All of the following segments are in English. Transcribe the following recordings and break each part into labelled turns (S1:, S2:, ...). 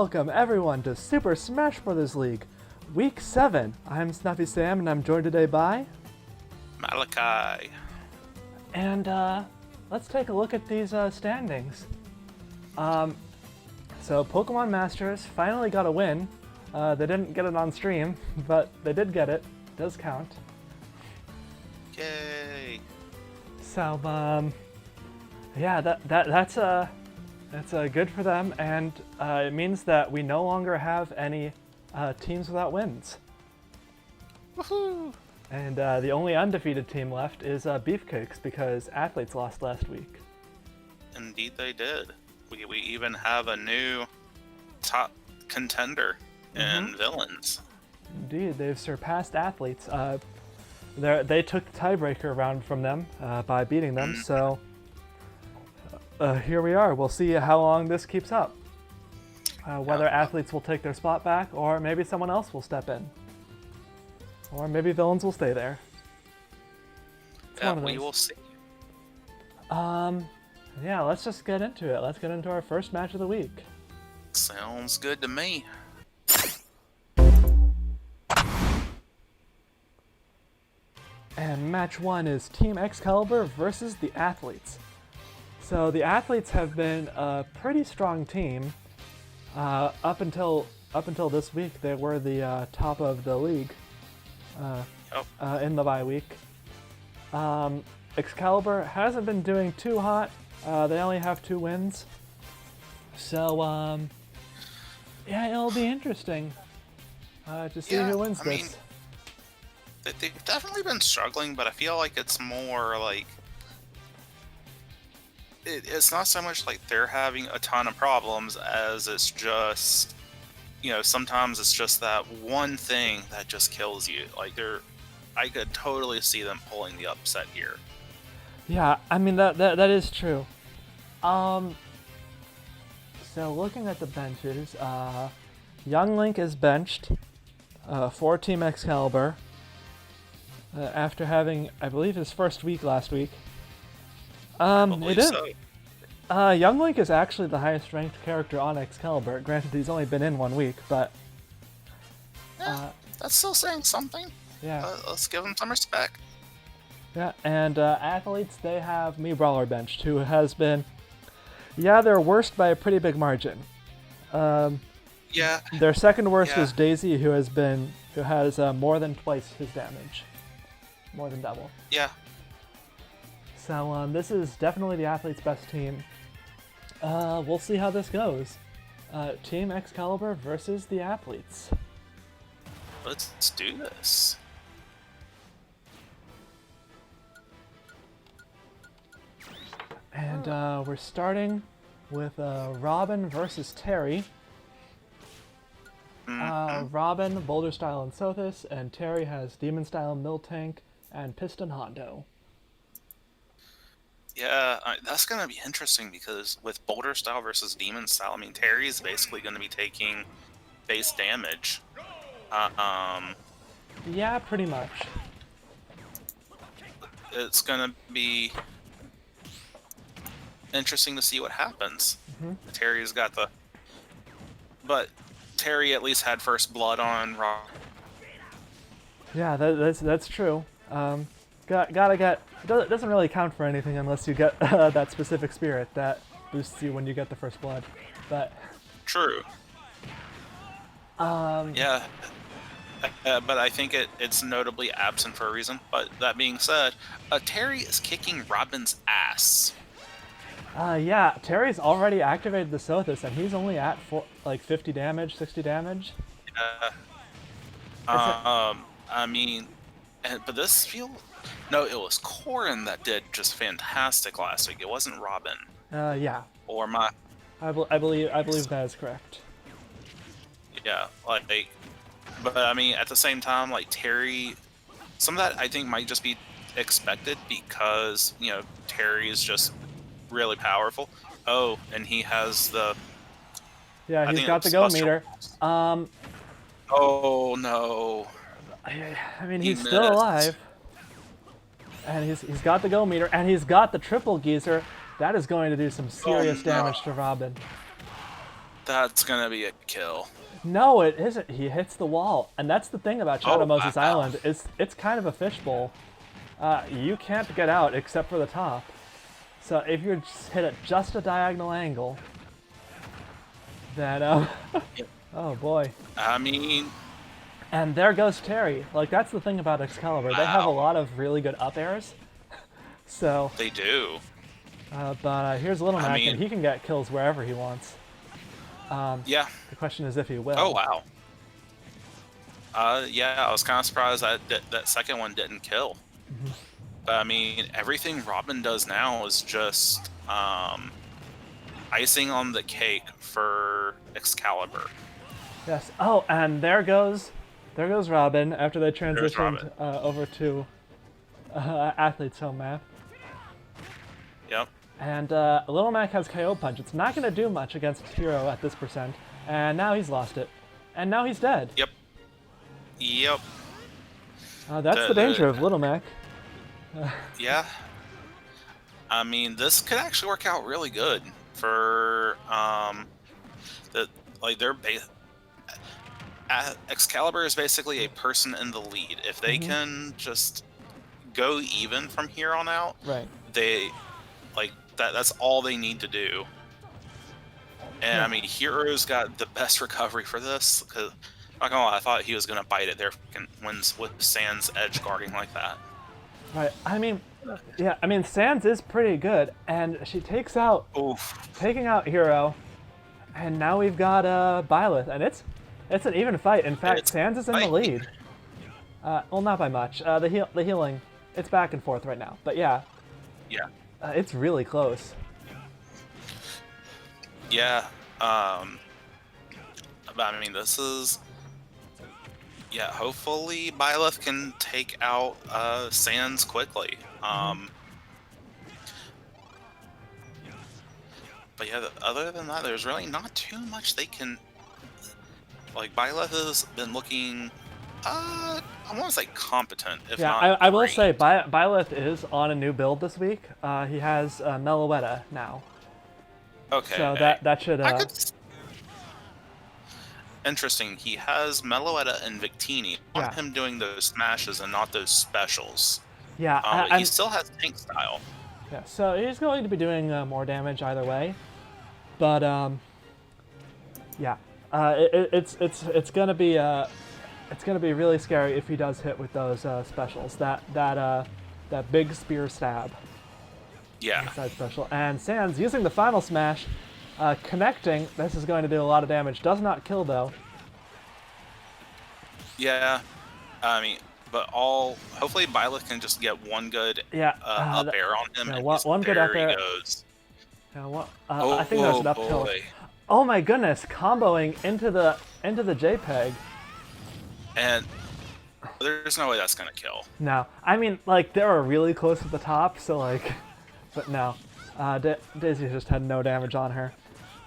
S1: welcome everyone to Super Smash Bros. League, Week 7. I'm Snuffy Sam and I'm joined today by...
S2: Malachi.
S1: And let's take a look at these standings. So Pokemon Masters finally got a win. They didn't get it on stream, but they did get it. It does count.
S2: Yay.
S1: So yeah, that's good for them, and it means that we no longer have any teams without wins.
S2: Woohoo!
S1: And the only undefeated team left is Beefcakes, because Athletes lost last week.
S2: Indeed they did. We even have a new top contender in Villains.
S1: Indeed, they've surpassed Athletes. They took the tiebreaker round from them by beating them, so here we are. We'll see how long this keeps up. Whether Athletes will take their spot back, or maybe someone else will step in. Or maybe Villains will stay there.
S2: Yeah, we will see.
S1: Yeah, let's just get into it. Let's get into our first match of the week.
S2: Sounds good to me.
S1: And match 1 is Team Excalibur versus the Athletes. So the Athletes have been a pretty strong team. Up until this week, they were the top of the league in the bye week. Excalibur hasn't been doing too hot. They only have 2 wins. So, yeah, it'll be interesting to see who wins this.
S2: Mean, they've definitely been struggling, but I feel like it's more like... It's not so much like they're having a ton of problems as it's just... sometimes it's just that one thing that just kills you. Like, I could totally see them pulling the upset here.
S1: Yeah, I mean, that is true. So looking at the benches, Young Link is benched for Team Excalibur after having, I believe, his first week last week. It is. So. Young Link is actually the highest ranked character on Excalibur. Granted, he's only been in 1 week, but...
S2: that's still saying something.
S1: Yeah.
S2: Let's give him some respect.
S1: Yeah, and Athletes, they have Mii Brawler benched, who has been... Yeah, they're worst by a pretty big margin.
S2: Yeah.
S1: Their second worst is Daisy, who has more than twice his damage. More than double.
S2: Yeah.
S1: So this is definitely the Athletes' best team. We'll see how this goes. Team Excalibur versus the Athletes.
S2: Let's do this.
S1: And we're starting with Robin versus Terry. Robin, Boulder Style and Sothis, and Terry has Demon Style, Miltank, and Piston Hondo.
S2: Yeah, that's going to be interesting because with Boulder Style versus Demon Style, I mean, Terry is basically going to be taking base damage.
S1: Yeah, pretty much.
S2: It's going to be interesting to see what happens. Terry's got the... But Terry at least had first blood on Rob.
S1: Yeah, that's true. Gotta get... It doesn't really count for anything unless you get that specific spirit that boosts you when you get the first blood. But...
S2: True. Yeah. But I think it's notably absent for a reason. But that being said, Terry is kicking Robin's ass.
S1: Yeah, Terry's already activated the Sothis, and he's only at 50 damage, 60 damage.
S2: I mean, but this no, it was Corrin that did just fantastic last week. It wasn't Robin.
S1: Yeah.
S2: Or my.
S1: I believe that is correct.
S2: Yeah, but I mean, at the same time, like Terry, some of that I think might just be expected because Terry is just really powerful. Oh, and he has the...
S1: Yeah, he's got the go meter.
S2: Oh, no.
S1: I mean, he's still alive. And he's got the go meter, and he's got the triple geyser. That is going to do some serious damage to Robin.
S2: That's gonna be a kill.
S1: No, it isn't. He hits the wall, and that's the thing about Shadow
S2: Oh,
S1: Moses
S2: wow.
S1: Island. Is it's kind of a fishbowl. You can't get out except for the top. So if you just hit at just a diagonal angle, then oh boy.
S2: I mean,
S1: And there goes Terry. Like that's the thing about Excalibur. They have a
S2: wow.
S1: lot of really good up airs. So,
S2: They do.
S1: but here's Little
S2: I
S1: Mac,
S2: mean-
S1: and he can get kills wherever he wants.
S2: Yeah.
S1: The question is if he will.
S2: Oh, wow. Yeah, I was kind of surprised that second one didn't kill. But I mean, everything Robin does now is just icing on the cake for Excalibur.
S1: Yes. Oh, and there goes Robin after they transitioned
S2: Robin.
S1: over to Athlete's home map.
S2: Yep.
S1: And Little Mac has KO Punch. It's not going to do much against Hero at this percent. And now he's lost it. And now he's dead.
S2: Yep. Yep.
S1: That's the danger of Little Mac.
S2: Yeah. I mean, this could actually work out really good for Excalibur is basically a person in the lead. If they can just go even from here on out,
S1: Right.
S2: they that's all they need to do. And
S1: Yeah.
S2: I mean, Hero's got the best recovery for this. Cause not gonna lie, I thought he was gonna bite it there with Sans edge guarding like that.
S1: Right. I mean, yeah. I mean, Sans is pretty good, and she taking out Hero, and now we've got Byleth, and it's an even fight. In fact, Sans is in the lead. Well, not by much. The healing, it's back and forth right now. But yeah.
S2: Yeah.
S1: It's really close.
S2: Yeah. But I mean, this is. Yeah, hopefully Byleth can take out Sans quickly. But yeah, other than that, there's really not too much they can. Like, Byleth has been looking, I want to say competent, if not
S1: I will
S2: great.
S1: say Byleth is on a new build this week. He has Meloetta now.
S2: Okay.
S1: So that should.
S2: Interesting. He has Meloetta and Victini. I want
S1: Yeah.
S2: him doing those smashes and not those specials.
S1: Yeah.
S2: He still has tank style.
S1: Yeah. So he's going to be doing more damage either way, but yeah. It's gonna be really scary if he does hit with those specials. That big spear stab.
S2: Yeah.
S1: Side special. And Sans using the final smash, connecting. This is going to do a lot of damage. Does not kill though.
S2: Yeah. I mean, but hopefully Byleth can just get one good up air on him.
S1: Yeah,
S2: and
S1: one good up
S2: there
S1: air.
S2: he goes.
S1: Yeah, I think that was an up kill.
S2: Boy.
S1: Oh my goodness! Comboing into the JPEG.
S2: And there's no way that's gonna kill.
S1: No, I mean like they were really close at the top, so like, but no, Daisy just had no damage on her.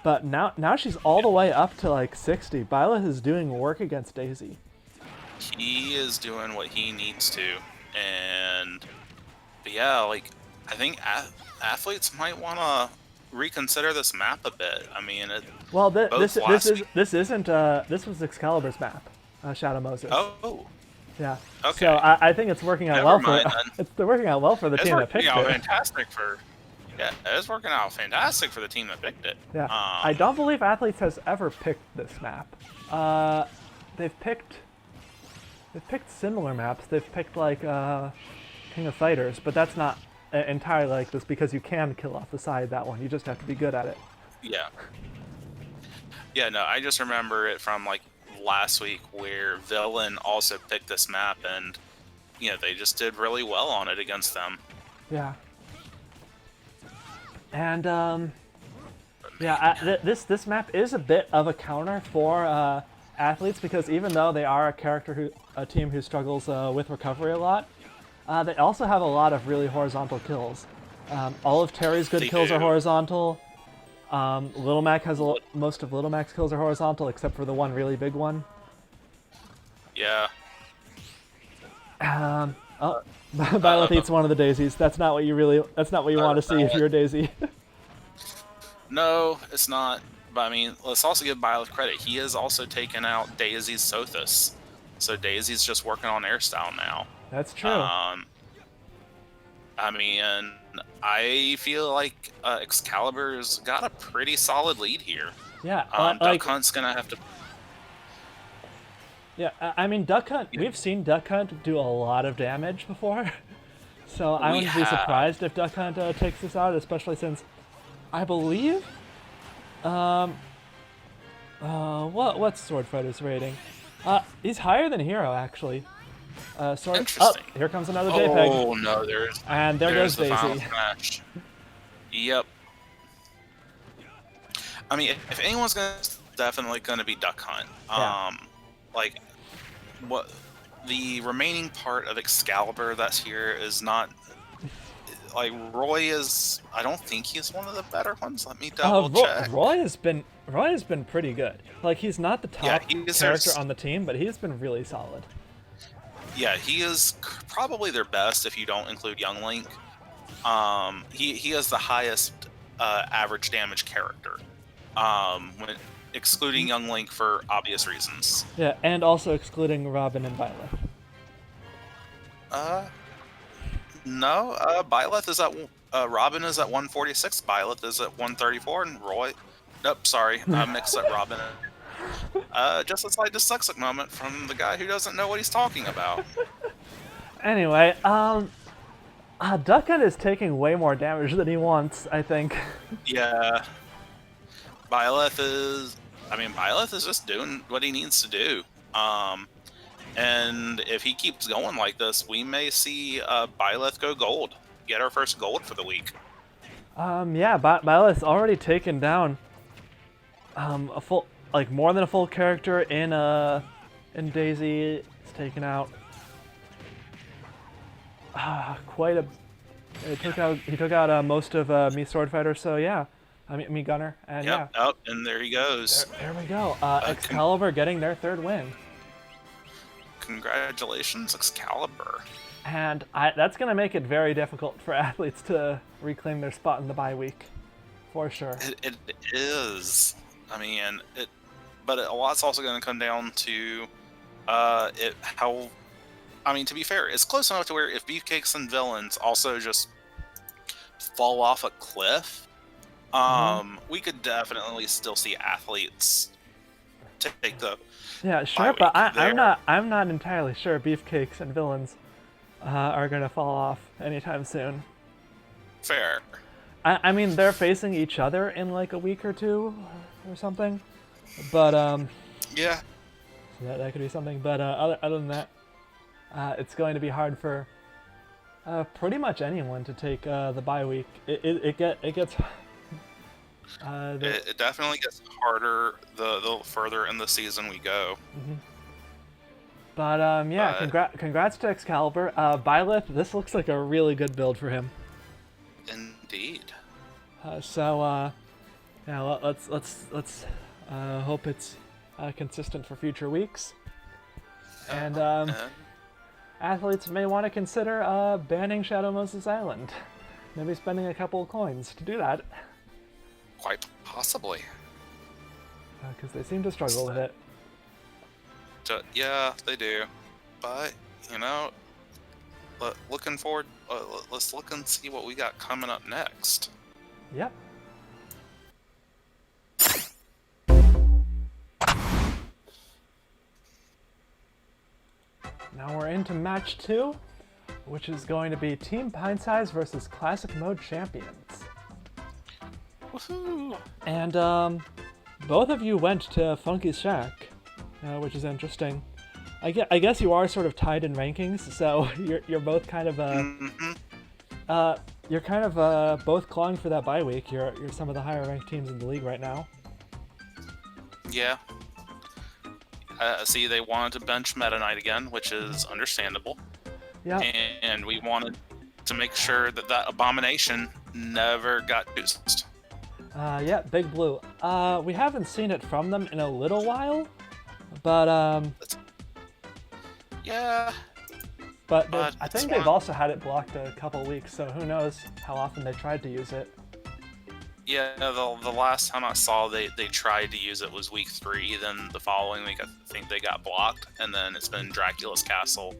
S1: But now she's all the way up to like 60. Byleth is doing work against Daisy.
S2: He is doing what he needs to, but yeah, like I think athletes might want to reconsider this map a bit. I mean,
S1: Well, this isn't this was Excalibur's map, Shadow Moses.
S2: Oh.
S1: Yeah.
S2: Okay.
S1: So I think it's working out well
S2: mind,
S1: for it's working out well for the team that picked it.
S2: Fantastic for. Yeah, it's working out fantastic for the team that picked it.
S1: Yeah. I don't believe Athletes has ever picked this map. They've picked similar maps. They've picked like King of Fighters, but that's not entirely like this because you can kill off the side that one. You just have to be good at it.
S2: Yeah. Yeah, no, I just remember it from like last week where Villain also picked this map and they just did really well on it against them.
S1: Yeah. And yeah, this map is a bit of a counter for Athletes because even though they are a team who struggles with recovery a lot, they also have a lot of really horizontal kills. All of Terry's good kills are horizontal. Little Mac has most of Little Mac's kills are horizontal except for the one really big one.
S2: Yeah.
S1: Byleth eats one of the daisies. That's not what you want to see if you're a daisy.
S2: No, it's not. But I mean, let's also give Byleth credit. He has also taken out Daisy's Sothis. So Daisy's just working on air style now.
S1: That's true.
S2: I mean, I feel like Excalibur's got a pretty solid lead here.
S1: Yeah,
S2: Duck Hunt's gonna have to.
S1: Yeah, I mean, Duck Hunt. We've seen Duck Hunt do a lot of damage before, so I wouldn't be surprised if Duck Hunt takes this out, especially since I believe. What's Sword Fighter's rating? He's higher than Hero actually.
S2: Interesting.
S1: Oh, here comes another JPEG.
S2: Oh no, there
S1: goes
S2: the final
S1: Daisy.
S2: smash. Yep. I mean, if anyone's definitely gonna be Duck Hunt. Like, what the remaining part of Excalibur that's here is not. Like, Roy is. I don't think he's one of the better ones. Let me double check.
S1: Roy has been pretty good. Like, he's not the top character on the team, but he's been really solid.
S2: Yeah, he is probably their best if you don't include Young Link. He has the highest average damage character, when excluding Young Link for obvious reasons.
S1: Yeah, and also excluding Robin and Byleth.
S2: No, Byleth is at Robin is at 146. Byleth is at 134, and Roy. Nope, sorry, I mixed up Robin. Just a slight dyslexic moment from the guy who doesn't know what he's talking about.
S1: Anyway, Duck Hunt is taking way more damage than he wants, I think.
S2: Yeah. Byleth is just doing what he needs to do. And if he keeps going like this, we may see Byleth go gold. Get our first gold for the week.
S1: Yeah, Byleth's already taken down a full, like more than a full character in Daisy. It's taken out quite a. He took out most of me Sword Fighter. So yeah, I mean me Gunner, and
S2: yep,
S1: yeah.
S2: Oh, and there he goes.
S1: There we go. Excalibur getting their third win.
S2: Congratulations, Excalibur.
S1: And that's going to make it very difficult for athletes to reclaim their spot in the bye week, for sure.
S2: It is. I mean, but a lot's also going to come down to how. I mean, to be fair, it's close enough to where if Beefcakes and Villains also just fall off a cliff, we could definitely still see athletes take the.
S1: Yeah, sure, but I'm not entirely sure Beefcakes and Villains are gonna fall off anytime soon.
S2: Fair.
S1: I mean, they're facing each other in like a week or two or something, but
S2: yeah,
S1: so that could be something. But other than that, it's going to be hard for pretty much anyone to take the bye week. It gets.
S2: It definitely gets harder the further in the season we go.
S1: Mm-hmm. But yeah, congrats to Excalibur. Byleth, this looks like a really good build for him.
S2: Indeed.
S1: So yeah, let's hope it's consistent for future weeks. And athletes may want to consider banning Shadow Moses Island. Maybe spending a couple of coins to do that.
S2: Quite possibly.
S1: Because they seem to struggle with it.
S2: Yeah, they do. But, you know, looking forward, let's look and see what we got coming up next.
S1: Yep. Now we're into match 2, which is going to be Team Pintsize versus Classic Mode Champions.
S2: Woohoo!
S1: And both of you went to Funky's Shack, which is interesting. I guess you are sort of tied in rankings, so you're both kind of you're kind of both clawing for that bye week. You're some of the higher ranked teams in the league right now.
S2: Yeah. See, they wanted to bench Meta Knight again, which is understandable.
S1: Yeah.
S2: And we wanted to make sure that abomination never got used.
S1: Yeah, Big Blue. We haven't seen it from them in a little while, but
S2: yeah.
S1: But I think they've also had it blocked a couple weeks, so who knows how often they tried to use it.
S2: Yeah, the last time I saw they tried to use it was week 3. Then the following week, I think they got blocked, and then it's been Dracula's Castle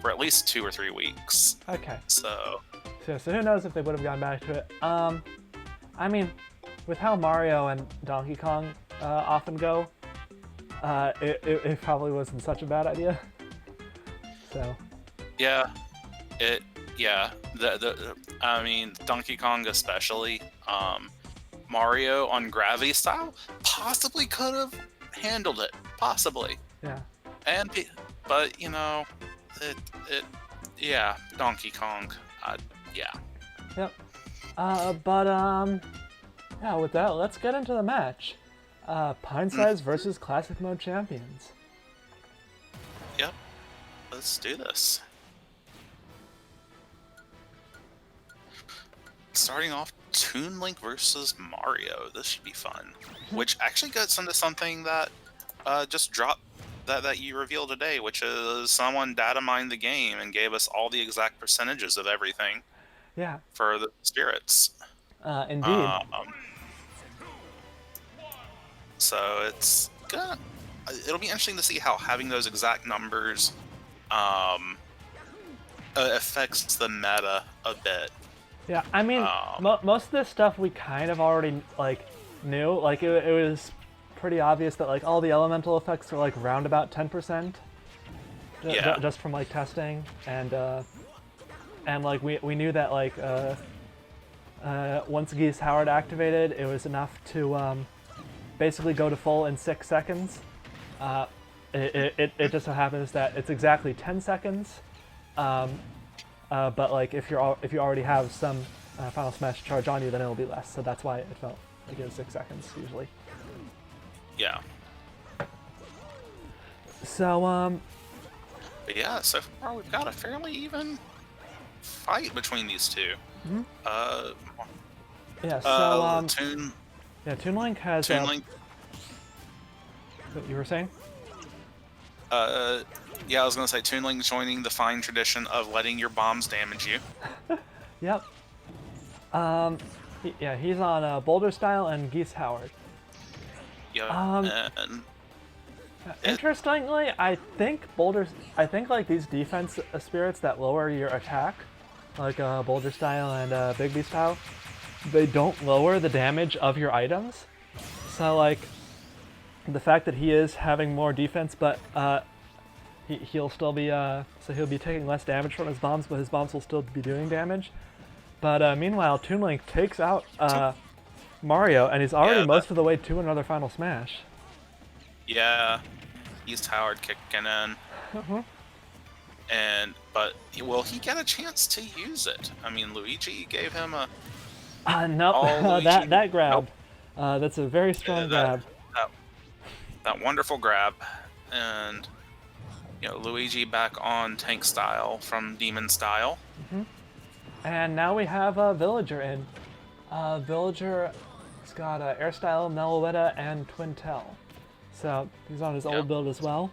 S2: for at least 2 or 3 weeks.
S1: Okay.
S2: So
S1: So who knows if they would have gone back to it. I mean, with how Mario and Donkey Kong often go, it probably wasn't such a bad idea. So.
S2: yeah, I mean, Donkey Kong especially, Mario on Gravity Style possibly could have handled it, possibly.
S1: Yeah.
S2: But you know, yeah, Donkey Kong, yeah.
S1: Yep. Yeah, with that, let's get into the match. Pintsize versus Classic Mode Champions.
S2: Yep. Let's do this. Starting off, Toon Link versus Mario. This should be fun. Which actually gets into something that just dropped that you revealed today, which is someone data mined the game and gave us all the exact percentages of everything.
S1: Yeah.
S2: For the spirits.
S1: Indeed.
S2: So it'll be interesting to see how having those exact numbers affects the meta a bit.
S1: Yeah, I mean, most of this stuff we kind of already knew. Like it was pretty obvious that like all the elemental effects are like round about 10%. Just from like testing, and like we knew that like once Geese Howard activated, it was enough to basically go to full in 6 seconds. It just so happens that it's exactly 10 seconds. But like if you already have some Final Smash charge on you, then it'll be less. So that's why it felt like it was 6 seconds usually.
S2: Yeah.
S1: So
S2: But yeah, so far we've got a fairly even fight between these two.
S1: Mm-hmm. Yeah. So
S2: Toon.
S1: Yeah, Toon Link has.
S2: Toon Link.
S1: What you were saying?
S2: Yeah, I was gonna say Toon Link joining the fine tradition of letting your bombs damage you.
S1: Yep. He's on Boulder Style and Geese Howard.
S2: Yeah.
S1: Interestingly, I think like these defense spirits that lower your attack, like Boulder Style and Big B Style, they don't lower the damage of your items. So like, the fact that he is having more defense, but he'll still be so he'll be taking less damage from his bombs, but his bombs will still be doing damage. But meanwhile, Toon Link takes out Mario, and he's already most of the way to another Final Smash.
S2: Yeah, he's Howard kicking in. But will he get a chance to use it? I mean, Luigi gave him a.
S1: Nope. that grab. Nope. That's a very strong grab.
S2: That wonderful grab, and Luigi back on Tank Style from Demon Style.
S1: Mm-hmm. And now we have Villager in. Villager's got Air Style, Meloetta, and Twintel. So he's on his old build as well.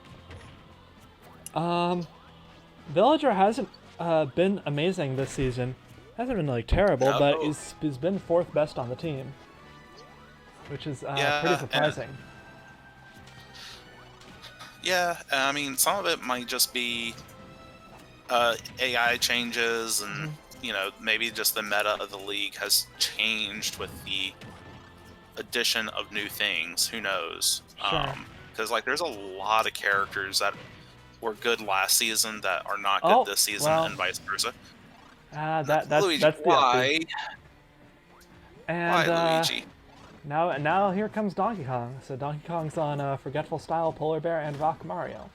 S1: Villager hasn't been amazing this season. Hasn't been like terrible, but he's been 4th best on the team, which is pretty surprising.
S2: I mean, some of it might just be AI changes, and maybe just the meta of the league has changed with the addition of new things. Who knows?
S1: Sure.
S2: Because there's a lot of characters that were good last season that are not good this season, and vice versa.
S1: That's
S2: Luigi,
S1: the
S2: why?
S1: And
S2: why Luigi?
S1: Now here comes Donkey Kong. So Donkey Kong's on Forgetful Style, Polar Bear, and Rock Mario.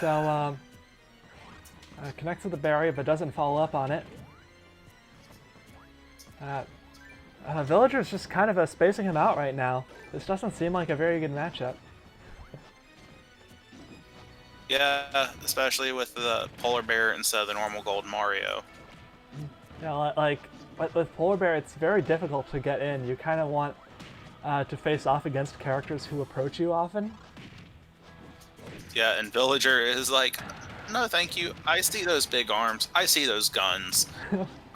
S1: So connects with the barrier but doesn't follow up on it. Villager's just kind of spacing him out right now. This doesn't seem like a very good matchup.
S2: Yeah, especially with the Polar Bear instead of the normal Gold Mario.
S1: Yeah, like with Polar Bear, it's very difficult to get in. You kind of want to face off against characters who approach you often.
S2: Yeah, and Villager is like, no thank you, I see those big arms, I see those guns.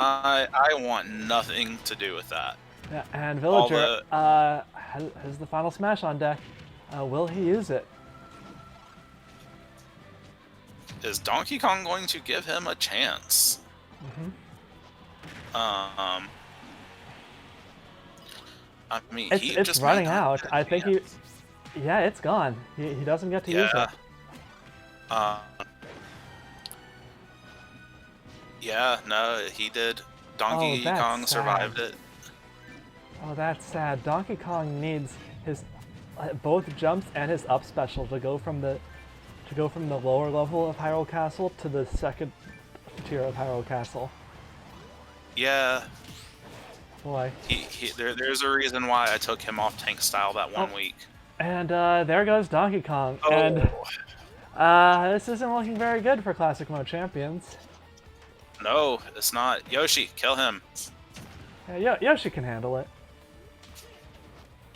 S2: I want nothing to do with that.
S1: Yeah, and Villager has the final smash on deck. Will he use it?
S2: Is Donkey Kong going to give him a chance? I mean,
S1: it's running out. I think yeah, it's gone. He doesn't get to use it.
S2: Yeah, no, he did. Donkey Kong survived it.
S1: Oh, that's sad. Donkey Kong needs his both jumps and his up special to go from the lower level of Hyrule Castle to the second tier of Hyrule Castle.
S2: Yeah.
S1: Boy.
S2: There's a reason why I took him off tank style that one week.
S1: And there goes Donkey Kong.
S2: Oh.
S1: And this isn't looking very good for Classic Mode champions.
S2: No, it's not. Yoshi, kill him.
S1: Yeah, Yoshi can handle it.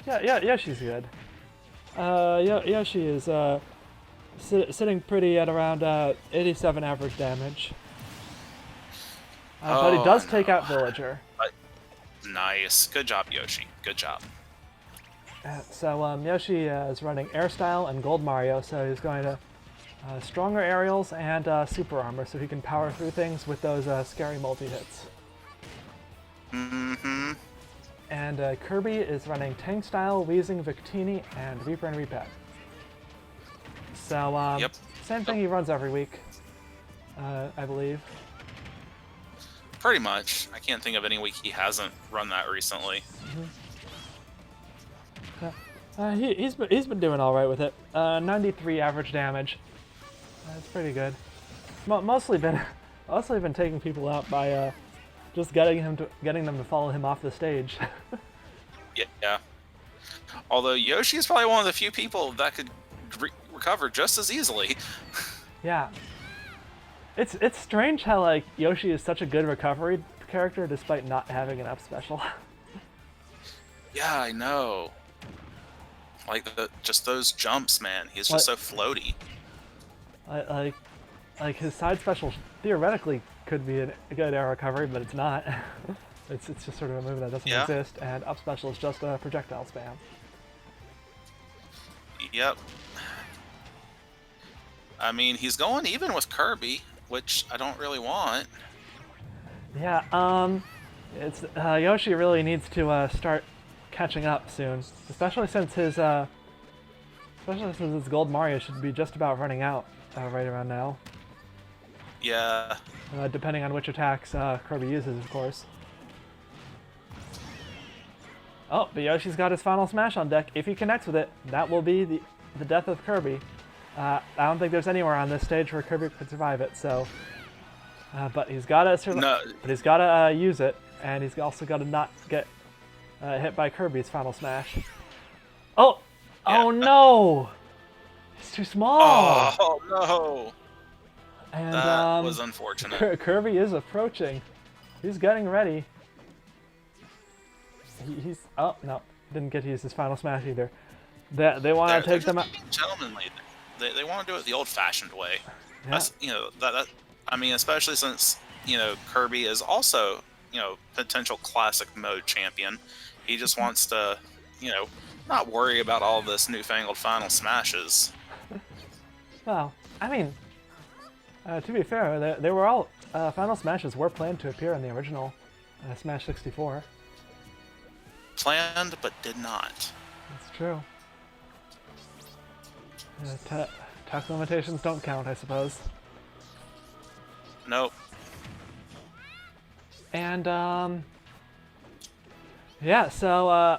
S1: Yeah, Yoshi's good. Yoshi is sitting pretty at around 87 average damage. But he does take out Villager.
S2: Nice. Good job, Yoshi. Good job.
S1: So Yoshi is running Air Style and Gold Mario, so he's going to stronger aerials and super armor, so he can power through things with those scary multi-hits.
S2: Mm-hmm.
S1: And Kirby is running Tank Style, Weezing, Victini, and Reaper and Repet. So, same thing he runs every week, I believe.
S2: Pretty much. I can't think of any week he hasn't run that recently.
S1: He's been doing all right with it. 93 average damage. That's pretty good. Mostly been taking people out by just getting them to follow him off the stage.
S2: Yeah. Although Yoshi is probably one of the few people that could recover just as easily.
S1: Yeah. It's strange how like Yoshi is such a good recovery character despite not having an up special.
S2: Yeah, I know. Like just those jumps, man. He's just so floaty.
S1: Like his side special theoretically could be a good air recovery, but it's not. it's just sort of a move that doesn't exist, and up special is just a projectile spam.
S2: Yep. I mean, he's going even with Kirby, which I don't really want.
S1: Yeah, it's Yoshi really needs to start catching up soon, especially since his Gold Mario should be just about running out right around now.
S2: Yeah.
S1: Depending on which attacks Kirby uses, of course. Oh, but Yoshi's got his final smash on deck. If he connects with it, that will be the death of Kirby. I don't think there's anywhere on this stage where Kirby could survive it. So, but he's got to use it, and he's also got to not get hit by Kirby's final smash. Oh, yeah. Oh no! It's too small.
S2: Oh no!
S1: And
S2: that was unfortunate.
S1: Kirby is approaching. He's getting ready. He's oh no, didn't get to use his final smash either. They want to take them out.
S2: Gentlemanly. They want to do it the old-fashioned way.
S1: Yeah.
S2: That's, that I mean, especially since Kirby is also potential classic mode champion. He just wants to not worry about all this newfangled final smashes.
S1: Well, I mean, to be fair, they were all final smashes were planned to appear in the original Smash 64.
S2: Planned, but did not.
S1: That's true. Tech limitations don't count, I suppose.
S2: Nope.
S1: And yeah, so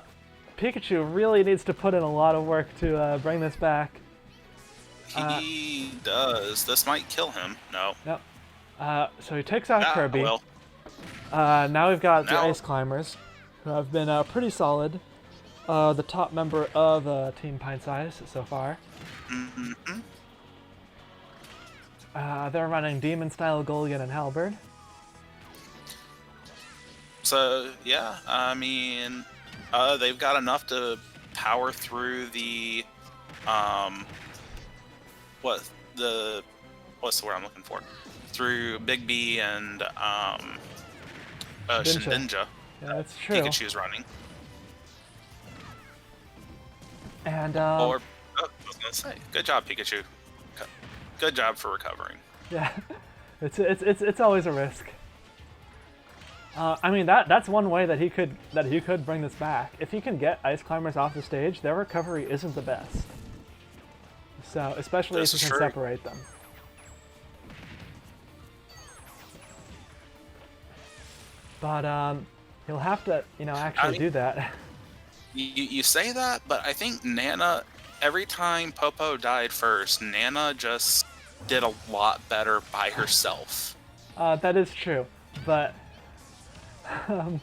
S1: Pikachu really needs to put in a lot of work to bring this back.
S2: He does. This might kill him. No.
S1: Yep. So he takes out Kirby.
S2: Well.
S1: Now we've got the Ice Climbers, who have been pretty solid. The top member of Team Pintsize so far.
S2: Mm-hmm.
S1: They're running Demon Style, Gulligan, and Halberd.
S2: So yeah, I mean, they've got enough to power through the what's the word I'm looking for? Through Big B and Shindinja.
S1: Yeah, that's true.
S2: Pikachu's running.
S1: And
S2: Or, I was gonna say, good job, Pikachu. Good job for recovering.
S1: yeah, it's always a risk. I mean that's one way that he could bring this back. If he can get Ice Climbers off the stage, their recovery isn't the best. So especially if he can separate them. But he'll have to, actually do that.
S2: You say that, but I think Nana, every time Popo died first, Nana just did a lot better by herself.
S1: That is true, but Nana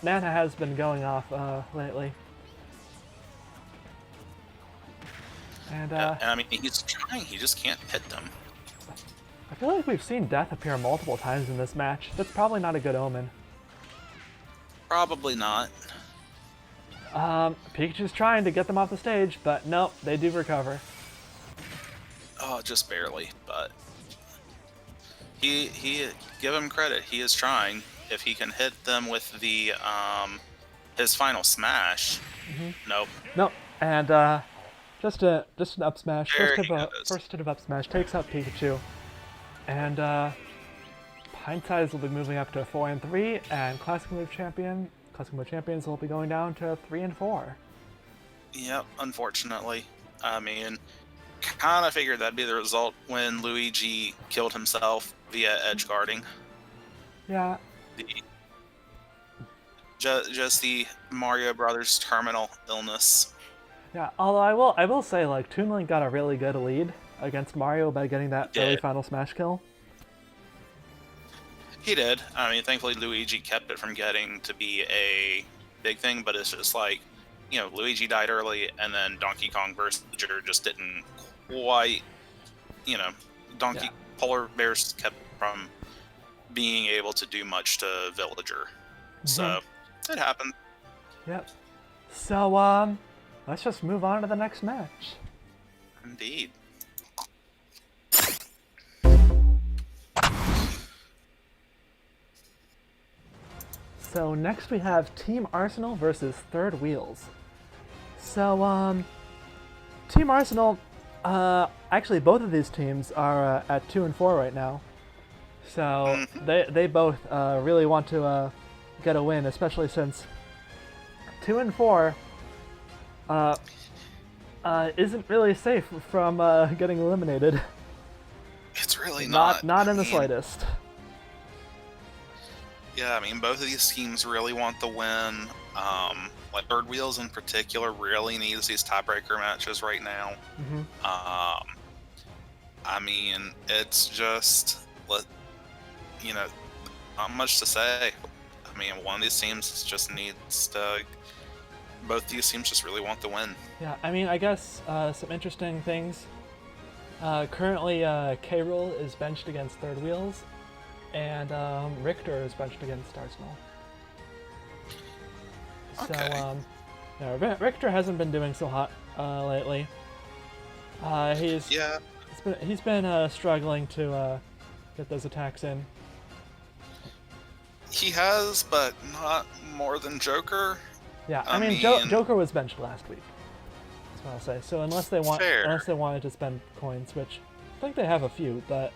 S1: has been going off lately. And
S2: I mean, he's trying, he just can't hit them.
S1: I feel like we've seen Death appear multiple times in this match. That's probably not a good omen.
S2: Probably not.
S1: Pikachu's trying to get them off the stage, but nope, they do recover.
S2: Oh, just barely, but he give him credit. He is trying. If he can hit them with the his final smash, nope.
S1: Nope, and just an up smash.
S2: There
S1: First hit of up smash takes out Pikachu, and Pintsize will be moving up to 4 and 3, and Classic Move Champions will be going down to 3 and 4.
S2: Yep, unfortunately. I mean, kind of figured that'd be the result when Luigi killed himself via edge guarding.
S1: Yeah.
S2: Just the Mario Brothers terminal illness.
S1: Yeah, although I will say, like, Toon Link got a really good lead against Mario by getting that early final smash kill.
S2: He did. I mean, thankfully Luigi kept it from getting to be a big thing, but it's just like, Luigi died early, and then Donkey Kong versus Villager just didn't quite, Polar Bears kept from being able to do much to Villager. So, it happened.
S1: Yep. So, let's just move on to the next match.
S2: Indeed.
S1: So next we have Team Arsenal versus Third Wheels. So, Team Arsenal, actually both of these teams are at 2 and 4 right now. So they both really want to get a win, especially since 2 and 4 isn't really safe from getting eliminated.
S2: It's really not.
S1: Not in the slightest.
S2: Yeah, I mean, both of these teams really want the win. Like Third Wheels in particular really needs these tiebreaker matches right now. I mean, it's just, not much to say. I mean, one of these teams just needs to. Both these teams just really want the win.
S1: Yeah, I mean, I guess some interesting things. Currently, K-Rool is benched against Third Wheels, and Richter is benched against Arsenal.
S2: Okay.
S1: So, Richter hasn't been doing so hot lately. He's been struggling to get those attacks in.
S2: He has, but not more than Joker.
S1: Yeah, I mean Joker was benched last week. That's what I'll say. So unless they wanted to spend coins, which I think they have a few, but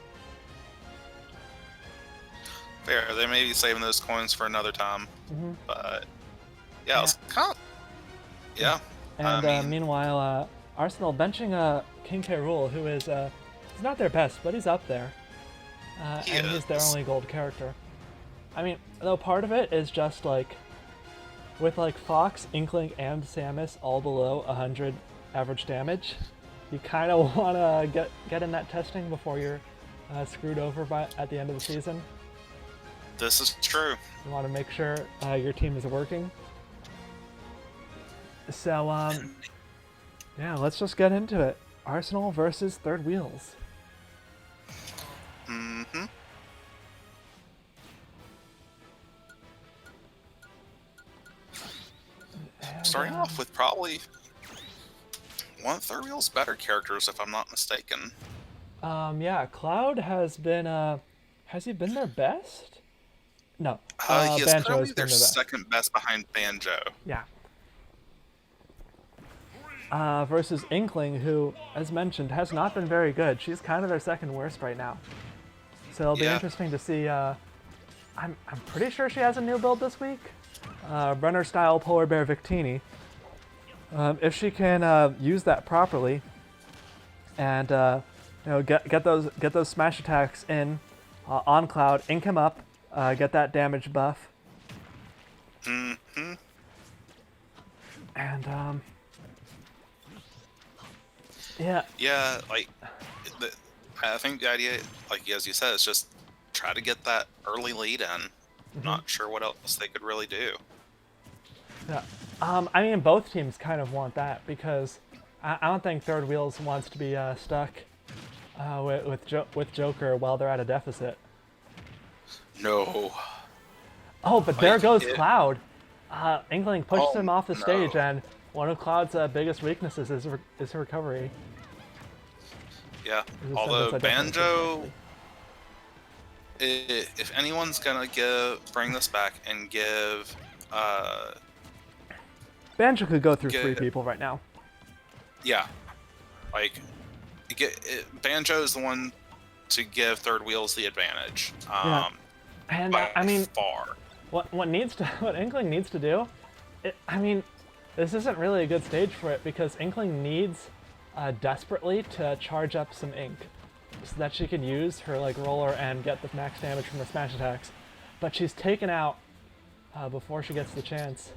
S2: fair. They may be saving those coins for another time. But yeah. It's kind of, yeah.
S1: And meanwhile, Arsenal benching King K. Rool, who is he's not their best, but he's up there, and he's their only gold character. I mean, though part of it is just like with like Fox, Inkling, and Samus all below 100 average damage, you kind of want to get in that testing before you're screwed over at the end of the season.
S2: This is true.
S1: You want to make sure your team is working. So, yeah, let's just get into it. Arsenal versus Third Wheels.
S2: Starting off with probably one of Third Wheel's better characters, if I'm not mistaken.
S1: Yeah, Cloud has been, has he been their best? No,
S2: He is
S1: Banjo
S2: currently
S1: has
S2: their
S1: been the best.
S2: second best behind Banjo.
S1: Yeah. Versus Inkling, who, as mentioned, has not been very good. She's kind of their second worst right now. So it'll be
S2: Yeah.
S1: interesting to see. I'm pretty sure she has a new build this week. Runner style Polar Bear Victini. If she can use that properly, and get those smash attacks in on Cloud, ink him up, get that damage buff,
S2: Mm-hmm.
S1: and yeah.
S2: Yeah, like, I think the idea, like as you said, is just try to get that early lead in. Not sure what else they could really do.
S1: Yeah. I mean, both teams kind of want that because I don't think Third Wheels wants to be stuck with Joker while they're at a deficit.
S2: No.
S1: Oh, but there
S2: Like,
S1: goes Cloud. Inkling pushes
S2: Oh,
S1: him off the stage,
S2: no.
S1: and one of Cloud's biggest weaknesses is recovery.
S2: Yeah.
S1: This is
S2: Although
S1: something I definitely
S2: Banjo,
S1: think
S2: if anyone's gonna bring this back and give,
S1: Banjo could go through
S2: Get-
S1: 3 people right now.
S2: yeah, like, Banjo is the one to give Third Wheels the advantage.
S1: Yeah. And
S2: By
S1: I mean,
S2: far.
S1: what Inkling needs to do, I mean, this isn't really a good stage for it because Inkling needs desperately to charge up some ink so that she can use her like roller and get the max damage from her smash attacks. But she's taken out before she gets the chance.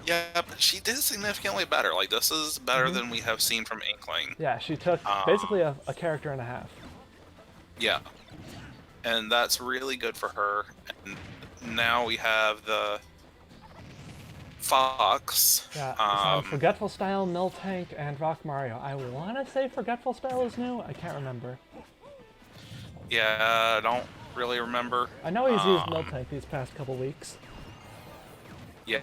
S2: Yeah, but she did significantly better. Like, this is better than we have seen from Inkling.
S1: Yeah, she took basically a character and a half.
S2: Yeah. And that's really good for her. And now we have the Fox.
S1: Yeah, Forgetful Style, Miltank, and Rock Mario. I want to say Forgetful Style is new. I can't remember.
S2: Yeah, I don't really remember.
S1: I know he's used Miltank these past couple weeks.
S2: Yeah.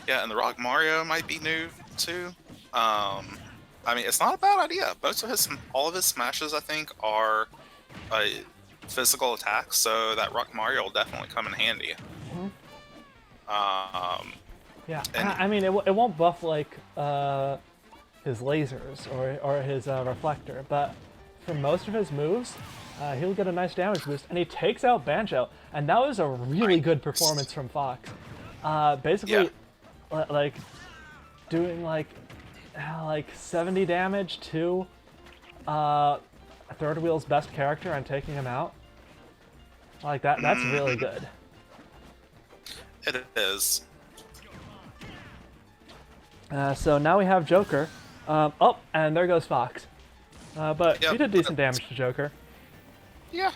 S2: Yeah, and the Rock Mario might be new too. I mean, it's not a bad idea. All of his smashes, I think, are physical attacks, so that Rock Mario will definitely come in handy.
S1: Yeah,
S2: And-
S1: I mean, it won't buff like his lasers or his reflector, but for most of his moves, he'll get a nice damage boost, and he takes out Banjo, and that was a really good performance from Fox. Basically, like doing like 70 damage to Third Wheel's best character and taking him out. Like that's really good.
S2: It is.
S1: So now we have Joker. Oh, and there goes Fox. But
S2: Yep.
S1: he did decent damage to Joker.
S2: Yeah.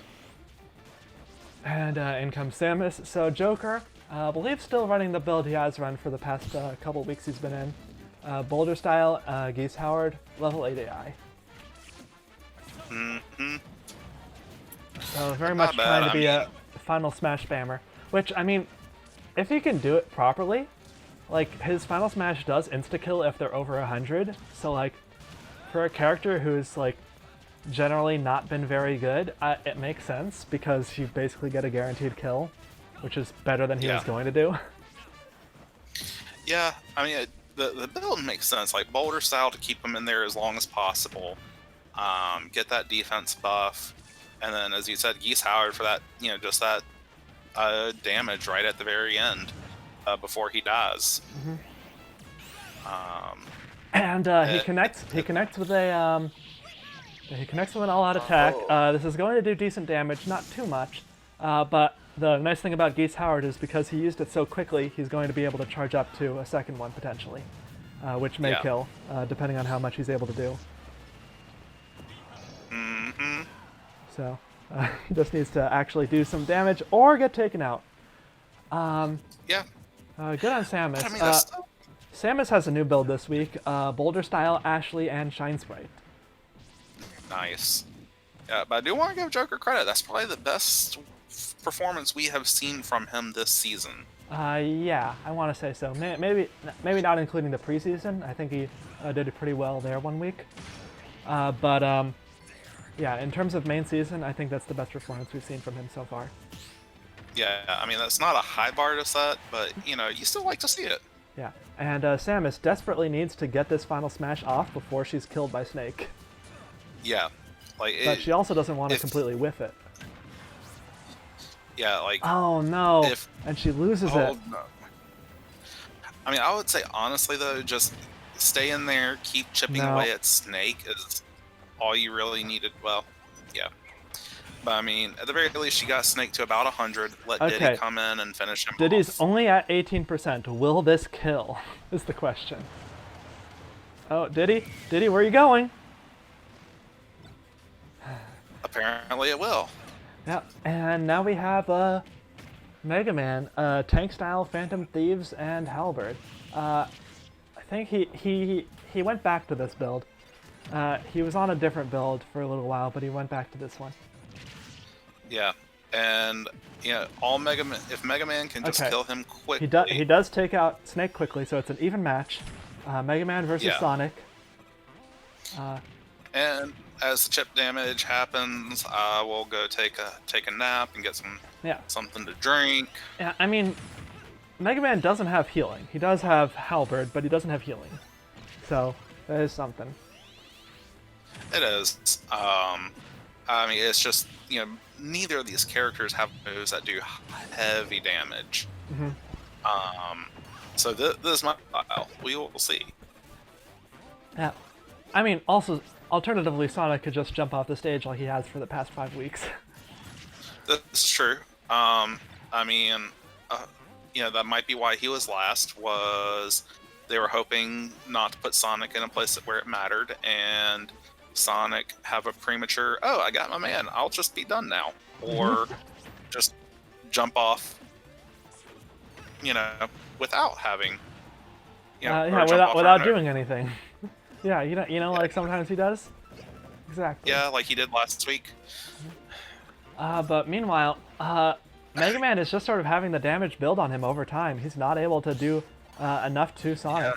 S1: And in comes Samus. So Joker, I believe still running the build he has run for the past couple weeks he's been in. Boulder Style, Geese Howard, level 8 AI.
S2: Mm-hmm.
S1: So very
S2: Not
S1: much
S2: bad,
S1: trying to
S2: I
S1: be
S2: mean-
S1: a final smash spammer. Which, I mean, if he can do it properly, like, his final smash does insta-kill if they're over 100. So, like, for a character who's, like, generally not been very good, it makes sense because you basically get a guaranteed kill, which is better than he was
S2: Yeah.
S1: going to do.
S2: Yeah, I mean, the build makes sense. Like, Boulder Style to keep him in there as long as possible. Get that defense buff. And then, as you said, Geese Howard for that, just that damage right at the very end before he dies.
S1: And he connects with a he connects with an all-out attack. This is going to do decent damage, not too much, but the nice thing about Geese Howard is because he used it so quickly, he's going to be able to charge up to a second one potentially, which may
S2: Yeah.
S1: kill, depending on how much he's able to do.
S2: Mm-hmm.
S1: So he just needs to actually do some damage or get taken out.
S2: Yeah.
S1: Good on Samus.
S2: I mean, that's still...
S1: Samus has a new build this week: Boulder Style, Ashley, and Shine Sprite.
S2: Nice. Yeah, but I do want to give Joker credit. That's probably the best performance we have seen from him this season.
S1: Yeah, I want to say so. Maybe not including the preseason. I think he did it pretty well there one week. But Yeah, in terms of main season, I think that's the best performance we've seen from him so far.
S2: Yeah, I mean, that's not a high bar to set, but, you still like to see it.
S1: Yeah, and Samus desperately needs to get this final smash off before she's killed by Snake.
S2: Yeah.
S1: But she also doesn't want to completely whiff it.
S2: Yeah,
S1: Oh, no. And she loses it.
S2: No. I mean, I would say, honestly, though, just stay in there, keep chipping away at Snake is all you really needed. Well, yeah. But, I mean, at the very least, she got Snake to about 100. Let Diddy come in and finish him
S1: Diddy's
S2: off.
S1: only at 18%. Will this kill? Is the question. Oh, Diddy? Diddy, where are you going?
S2: Apparently it will.
S1: Yeah, and now we have Mega Man, Tank Style, Phantom Thieves, and Halberd. I think he went back to this build. He was on a different build for a little while, but he went back to this one.
S2: Yeah, and all Mega Man. If Mega Man can just kill him quickly,
S1: he does take out Snake quickly, so it's an even match. Mega Man versus Sonic.
S2: And as the chip damage happens, we'll go take a nap and get something to drink.
S1: Yeah, I mean, Mega Man doesn't have healing. He does have Halberd, but he doesn't have healing. So that is something.
S2: It is. I mean, it's just neither of these characters have moves that do heavy damage. So this might. We will see.
S1: Yeah, I mean, also. Alternatively, Sonic could just jump off the stage like he has for the past 5 weeks.
S2: That's true. I mean, that might be why he was last, was they were hoping not to put Sonic in a place where it mattered, and Sonic have a premature, oh, I got my man, I'll just be done now. Or just jump off, without having,
S1: without doing anything. Yeah, like sometimes he does. Exactly.
S2: Yeah, like he did last week.
S1: But meanwhile, Mega Man is just sort of having the damage build on him over time. He's not able to do enough to Sonic.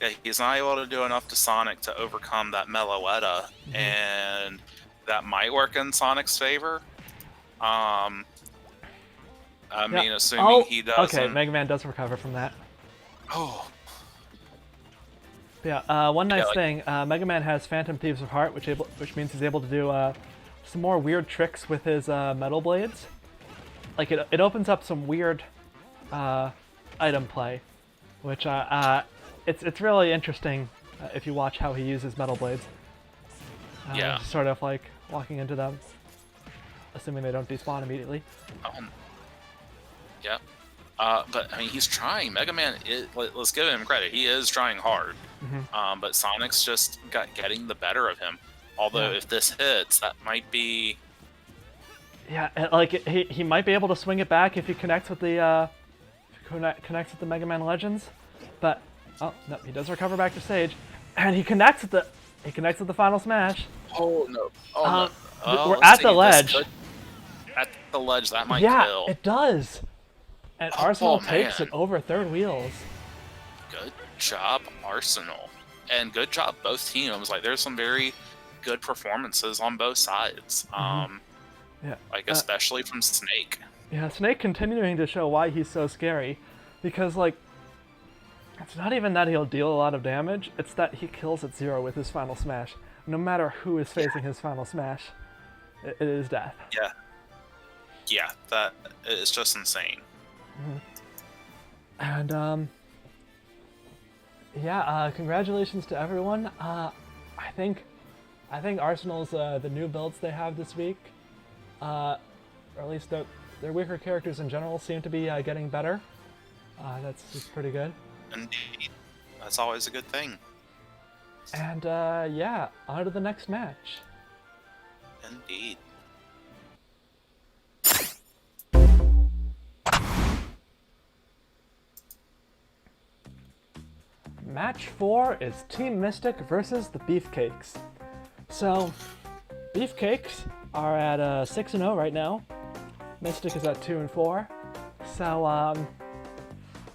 S2: Yeah, he's not able to do enough to Sonic to overcome that Meloetta, and that might work in Sonic's favor. I mean, assuming he does.
S1: Okay, Mega Man does recover from that.
S2: Oh.
S1: Yeah, one nice thing, Mega Man has Phantom Thieves of Heart, which means he's able to do some more weird tricks with his metal blades. Like, it opens up some weird item play, which it's really interesting if you watch how he uses metal blades. Sort of like walking into them, assuming they don't despawn immediately.
S2: Yeah. But I mean, he's trying. Mega Man, let's give him credit. He is trying hard. But Sonic's just getting the better of him. Although if this hits, that might be.
S1: Yeah, like he might be able to swing it back if he connects with the Mega Man Legends. But oh no, he does recover back to stage, and he connects with the final smash.
S2: Oh no! Oh no!
S1: We're at the ledge.
S2: At the ledge, that might kill.
S1: Yeah, it does. And Arsenal takes it over third wheels.
S2: Good job, Arsenal. And good job, both teams. Like, there's some very good performances on both sides. Especially from Snake.
S1: Yeah, Snake continuing to show why he's so scary. Because, it's not even that he'll deal a lot of damage, it's that he kills at 0 with his final smash. No matter who is facing his final smash, it is death.
S2: Yeah. Yeah, that is just insane.
S1: And congratulations to everyone. I think Arsenal's the new builds they have this week, or at least their weaker characters in general seem to be getting better. That's pretty good.
S2: Indeed, that's always a good thing.
S1: And on to the next match.
S2: Indeed.
S1: Match 4 is Team Mystic versus the Beefcakes. So, Beefcakes are at 6-0 right now. Mystic is at 2-4. So,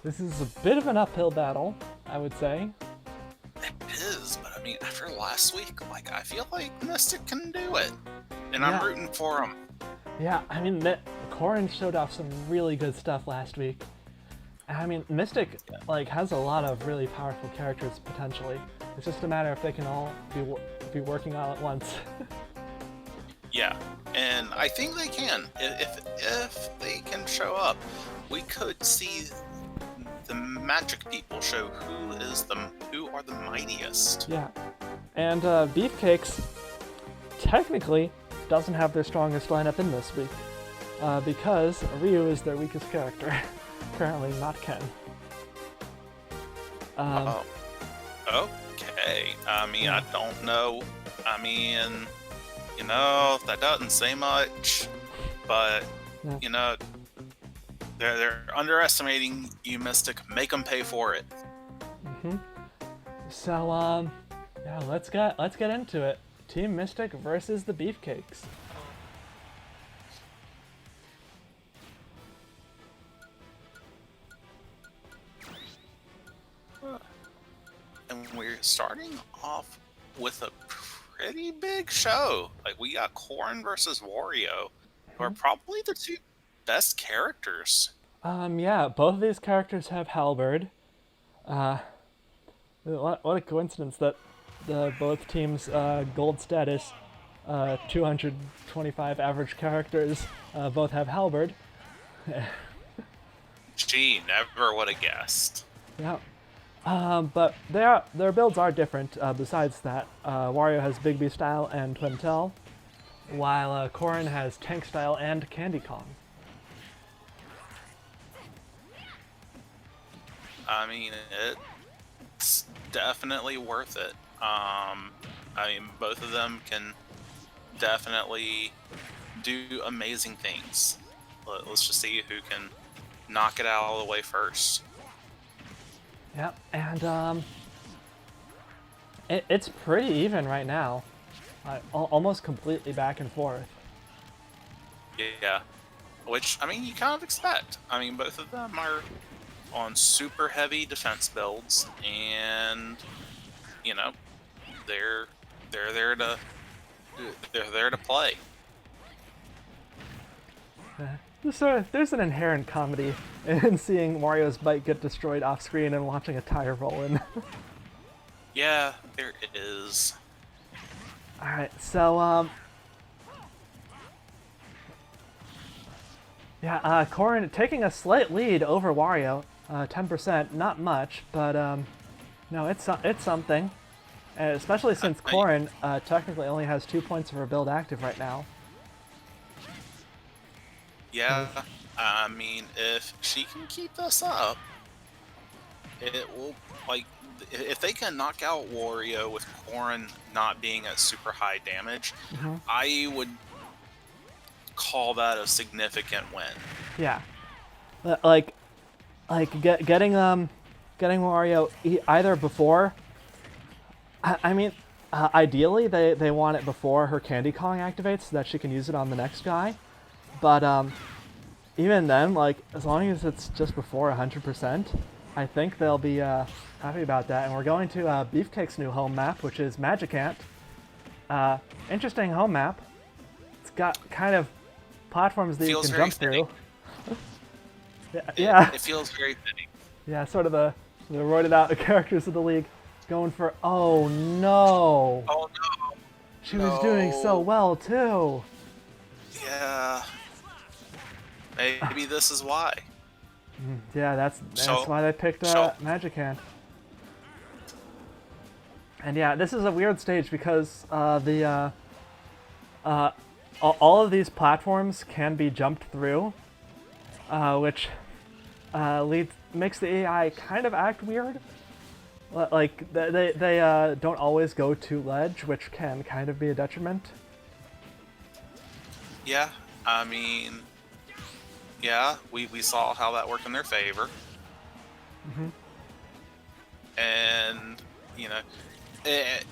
S1: this is a bit of an uphill battle, I would say.
S2: It is, but I mean, I after last week, like, I feel like Mystic can do it. And
S1: Yeah.
S2: I'm rooting for him.
S1: Yeah, I mean, Corrin showed off some really good stuff last week. I mean, Mystic like has a lot of really powerful characters potentially. It's just a matter if they can all be working all at once.
S2: Yeah, and I think they can. If they can show up, we could see the magic people show who are the mightiest.
S1: Yeah, and Beefcakes technically doesn't have their strongest lineup in this week because Ryu is their weakest character. Currently, not Ken.
S2: Okay. I mean, I don't know. I mean, that doesn't say much, but
S1: Yeah.
S2: they're underestimating you, Mystic. Make them pay for it.
S1: So yeah, let's get into it. Team Mystic versus the Beefcakes.
S2: And we're starting off with a pretty big show. Like, we got Corrin versus Wario, who are probably the two best characters.
S1: Yeah, both of these characters have Halberd. What a coincidence that both teams' gold status, 225 average characters, both have Halberd.
S2: Gee, never would have guessed.
S1: Yeah. But their builds are different. Besides that, Wario has Big B style and Twin Tail, while Corrin has Tank style and Candy Kong.
S2: I mean, it's definitely worth it. I mean, both of them can definitely do amazing things. Let's just see who can knock it out all the way first.
S1: Yep, and it's pretty even right now, almost completely back and forth.
S2: Yeah, which, I mean, you kind of expect. I mean, both of them are on super heavy defense builds, and they're there to play.
S1: There's an inherent comedy in seeing Mario's bike get destroyed off screen and watching a tire roll in.
S2: Yeah, there is.
S1: Alright, so, yeah, Corrin taking a slight lead over Wario, 10%, not much, but, no, it's something. Especially since Corrin technically only has 2 points of her build active right now.
S2: Yeah, I mean, if she can keep this up, it will, like, if they can knock out Wario with Corrin not being at super high damage, I would call that a significant win.
S1: Yeah, getting Wario either before. I mean, ideally they want it before her Candy Kong activates so that she can use it on the next guy. But even then, like, as long as it's just before 100%, I think they'll be happy about that. And we're going to Beefcake's new home map, which is Magicant. Interesting home map. It's got kind of platforms that you can jump through. Yeah.
S2: It feels very fitting.
S1: Yeah, sort of the roided out characters of the league going for. Oh no!
S2: Oh no!
S1: She was doing so well too.
S2: Yeah. Maybe this is why.
S1: Yeah, that's why they picked Magicant. And yeah, this is a weird stage because all of these platforms can be jumped through, which makes the AI kind of act weird. Like they don't always go to ledge, which can kind of be a detriment.
S2: Yeah, I mean, yeah, we saw how that worked in their favor. And,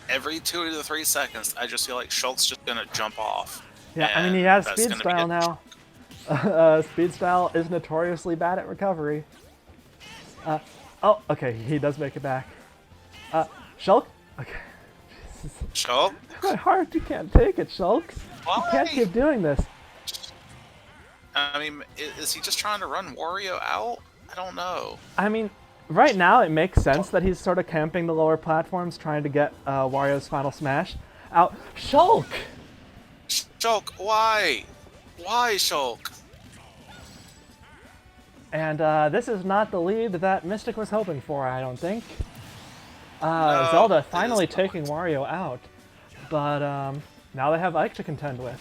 S2: every 2 to 3 seconds, I just feel like Shulk's just going to jump off.
S1: Yeah, I mean, he has speed style now. Speed style is notoriously bad at recovery. Oh, okay, he does make it back. Shulk? Okay. Jeez.
S2: Shulk?
S1: My heart, you can't take it, Shulk. You can't
S2: Why?
S1: keep doing this.
S2: I mean, is he just trying to run Wario out? I don't know.
S1: I mean, right now it makes sense that he's sort of camping the lower platforms, trying to get Wario's Final Smash out. Shulk!
S2: Shulk, why? Why, Shulk?
S1: And this is not the lead that Mystic was hoping for, I don't think.
S2: No,
S1: Zelda
S2: it
S1: finally
S2: is not.
S1: taking Wario out. But now they have Ike to contend with.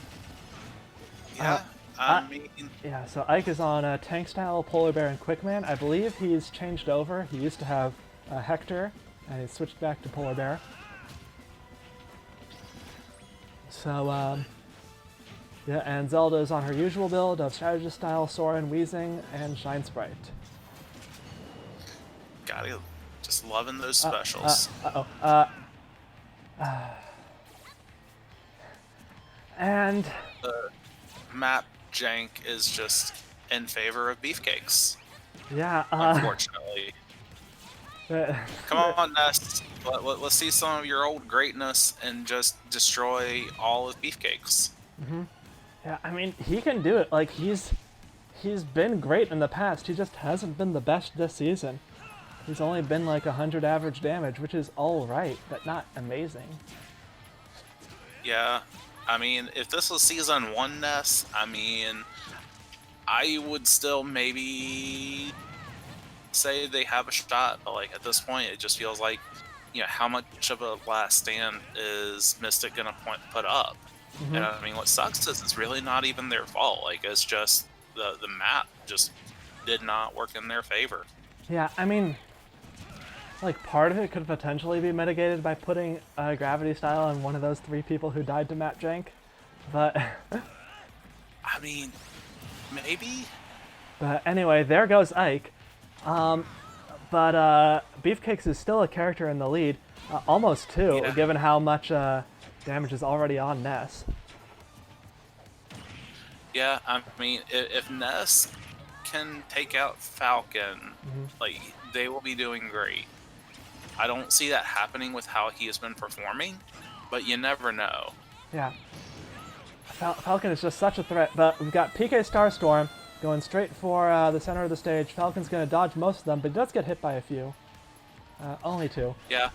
S2: Yeah, I mean,
S1: Yeah, so Ike is on Tank Style, Polar Bear, and Quickman. I believe he's changed over. He used to have Hector, and he switched back to Polar Bear. So, yeah, and Zelda is on her usual build of Strategist Style, Soren, Weezing, and Shine Sprite.
S2: gotta just loving those specials.
S1: And
S2: The map jank is just in favor of Beefcakes,
S1: yeah,
S2: unfortunately. Come on, Ness. Let's see some of your old greatness and just destroy all of Beefcakes.
S1: yeah, I mean, he can do it. Like, he's been great in the past. He just hasn't been the best this season. He's only been like 100 average damage, which is all right, but not amazing.
S2: Yeah, I mean, if this was Season 1 Ness, I mean, I would still maybe say they have a shot, but like at this point, it just feels like, how much of a last stand is Mystic gonna put up? And I mean, what sucks is it's really not even their fault. Like, it's just the map just did not work in their favor.
S1: Yeah, I mean, like, part of it could potentially be mitigated by putting Gravity Style on one of those 3 people who died to map jank, but
S2: I mean, maybe.
S1: but anyway, there goes Ike. But Beefcakes is still a character in the lead, almost 2,
S2: Yeah.
S1: given how much damage is already on Ness.
S2: Yeah, I mean, if Ness can take out Falcon, like, they will be doing great. I don't see that happening with how he has been performing, but you never know.
S1: Yeah. Falcon is just such a threat, but we've got PK Starstorm going straight for the center of the stage. Falcon's going to dodge most of them, but he does get hit by a few. Only 2.
S2: Yeah,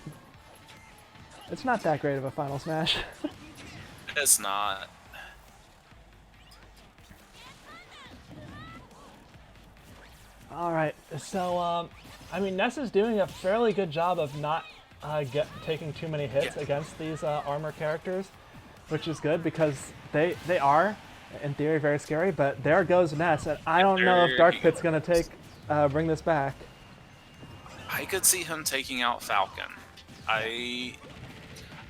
S1: It's not that great of a Final Smash.
S2: it's not.
S1: Alright, so, I mean, Ness is doing a fairly good job of not taking too many hits
S2: Yeah.
S1: against these armor characters, which is good because they are, in theory, very scary, but there goes Ness, and I don't know if Dark Pit's going to bring this back.
S2: I could see him taking out Falcon. I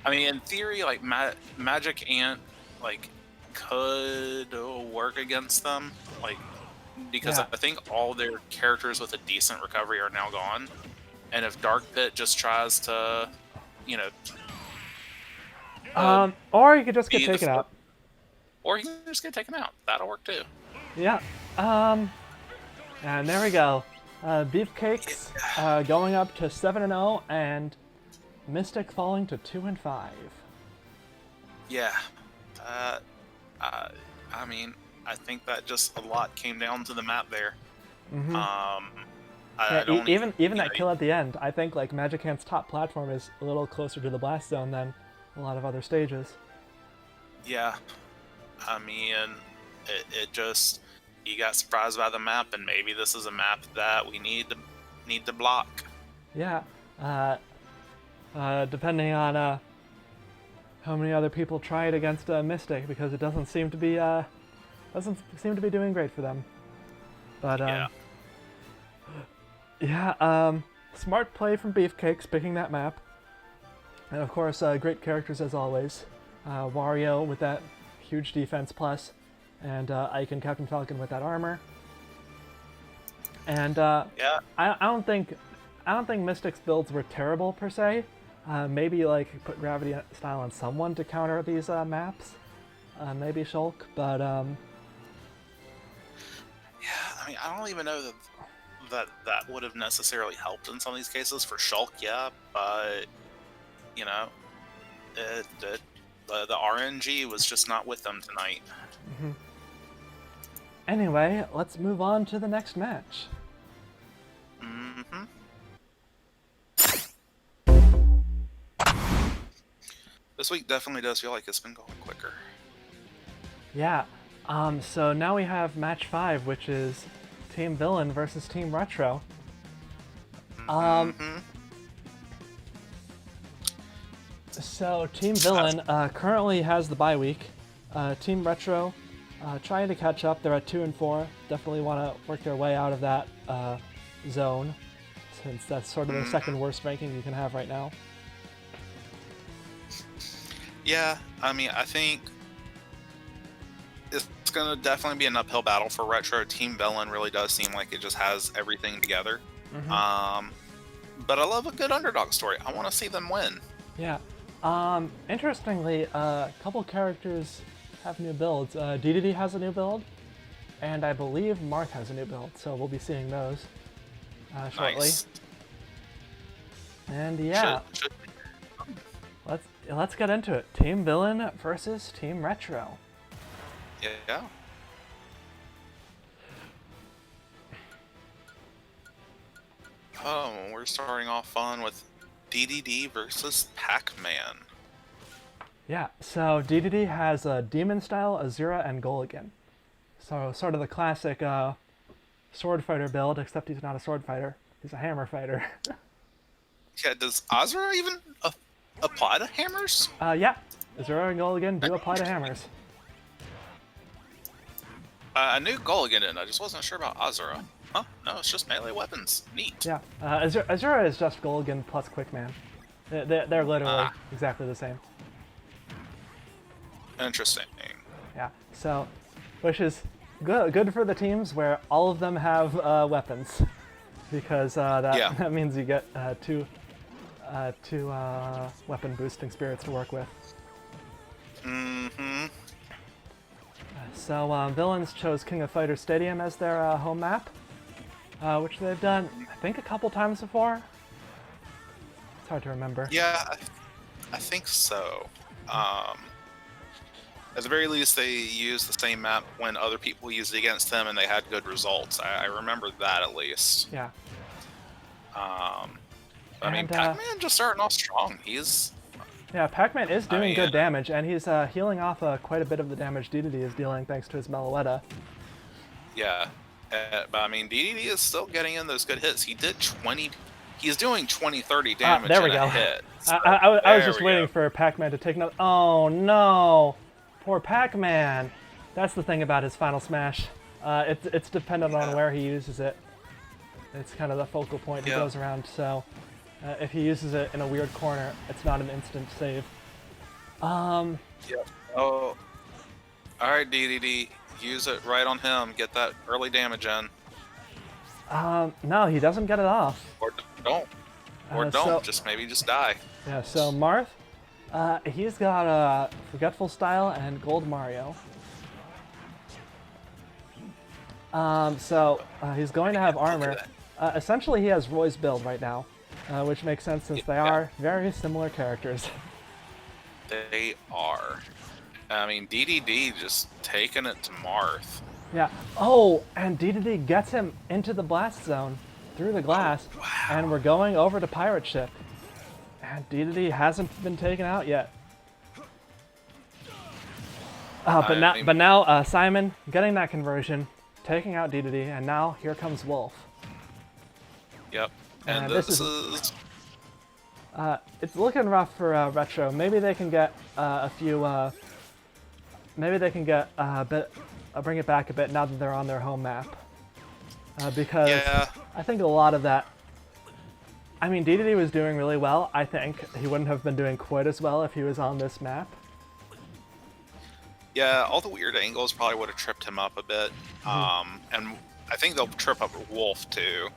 S2: mean, in theory, like, Magic Ant, like, could work against them, like, because
S1: Yeah.
S2: I think all their characters with a decent recovery are now gone. And if Dark Pit just tries to,
S1: Or you could just get
S2: be the
S1: taken out.
S2: or he can just get taken out. That'll work too.
S1: Yeah. And there we go. Beefcakes going up to 7-0, and Mystic falling to 2-5.
S2: Yeah. I mean, I think that just a lot came down to the map there. I
S1: Yeah,
S2: don't
S1: even that kill at the end, I think like Magic Hand's top platform is a little closer to the blast zone than a lot of other stages.
S2: Yeah. I mean, it just, he got surprised by the map, and maybe this is a map that we need to block.
S1: Yeah. Depending on how many other people try it against Mystic, because it doesn't seem to be doing great for them. But yeah, smart play from Beefcakes picking that map, and of course great characters as always. Wario with that huge defense plus, and Ike and Captain Falcon with that armor. And
S2: Yeah.
S1: I don't think Mystic's builds were terrible per se. Maybe like put Gravity Style on someone to counter these maps. Maybe Shulk, but
S2: Yeah, I mean, I don't even know that would have necessarily helped in some of these cases. For Shulk, yeah, but The RNG was just not with them tonight.
S1: Mm-hmm. Anyway, let's move on to the next match.
S2: Mm-hmm. This week definitely does feel like it's been going quicker.
S1: Yeah. So now we have match 5, which is Team Villain versus Team Retro. So Team Villain currently has the bye week. Team Retro trying to catch up. They're at 2 and 4. Definitely want to work their way out of that zone, since that's sort of the second worst ranking you can have right now.
S2: Yeah, I mean, I think it's going to definitely be an uphill battle for Retro. Team Villain really does seem like it just has everything together. But I love a good underdog story. I want to see them win.
S1: Yeah. Interestingly, a couple characters have new builds. DDD has a new build, and I believe Marth has a new build, so we'll be seeing those shortly.
S2: Nice.
S1: And yeah, let's get into it. Team Villain versus Team Retro.
S2: Yeah. Oh, we're starting off fun with DDD versus Pac-Man.
S1: Yeah, so DDD has a Demon Style, Azura, and Gulligan. So sort of the classic sword fighter build, except he's not a sword fighter. He's a hammer fighter.
S2: Yeah, does Azura even apply to hammers?
S1: Yeah, Azura and Gulligan do apply to hammers.
S2: I knew Gulligan did, I just wasn't sure about Azura. Huh? No, it's just melee weapons. Neat.
S1: Yeah, Azura is just Gulligan plus Quickman. They're literally exactly the same.
S2: Interesting.
S1: Yeah, so, which is good for the teams where all of them have weapons, because that means you get two weapon boosting spirits to work with. So Villains chose King of Fighters Stadium as their home map, which they've done, I think, a couple times before. It's hard to remember.
S2: Yeah, I think so. At the very least, they used the same map when other people used it against them, and they had good results. I remember that at least.
S1: Yeah.
S2: I mean, Pac-Man just starting off strong.
S1: Yeah, Pac-Man is doing good damage, and he's healing off quite a bit of the damage DDD is dealing thanks to his Meloetta.
S2: Yeah, but I mean, DDD is still getting in those good hits. He's doing 20-30 damage
S1: there we
S2: in
S1: go.
S2: a hit. So
S1: I was just waiting for Pac-Man to take another. Oh no, poor Pac-Man. That's the thing about his final smash. It's dependent on where he uses it. It's kind of the focal point he goes around. So if he uses it in a weird corner, it's not an instant save.
S2: Oh, all right, DDD, use it right on him. Get that early damage in.
S1: No, he doesn't get it off.
S2: Or don't. Or don't. Just die.
S1: Yeah, so Marth, he's got Forgetful Style and Gold Mario. He's going to have armor. Essentially, he has Roy's build right now, which makes sense since they are very similar characters.
S2: They are. I mean, DDD just taking it to Marth.
S1: Yeah. Oh, and DDD gets him into the blast zone through the glass, and we're going over to Pirate Ship. And DDD hasn't been taken out yet. But now Simon getting that conversion, taking out DDD, and now here comes Wolf.
S2: Yep. And this is...
S1: it's looking rough for Retro. Maybe they can get a few... maybe they can get a bit... bring it back a bit now that they're on their home map. Because I think a lot of that... I mean, DDD was doing really well. I think he wouldn't have been doing quite as well if he was on this map.
S2: Yeah, all the weird angles probably would have tripped him up a bit. And I think they'll trip up Wolf too.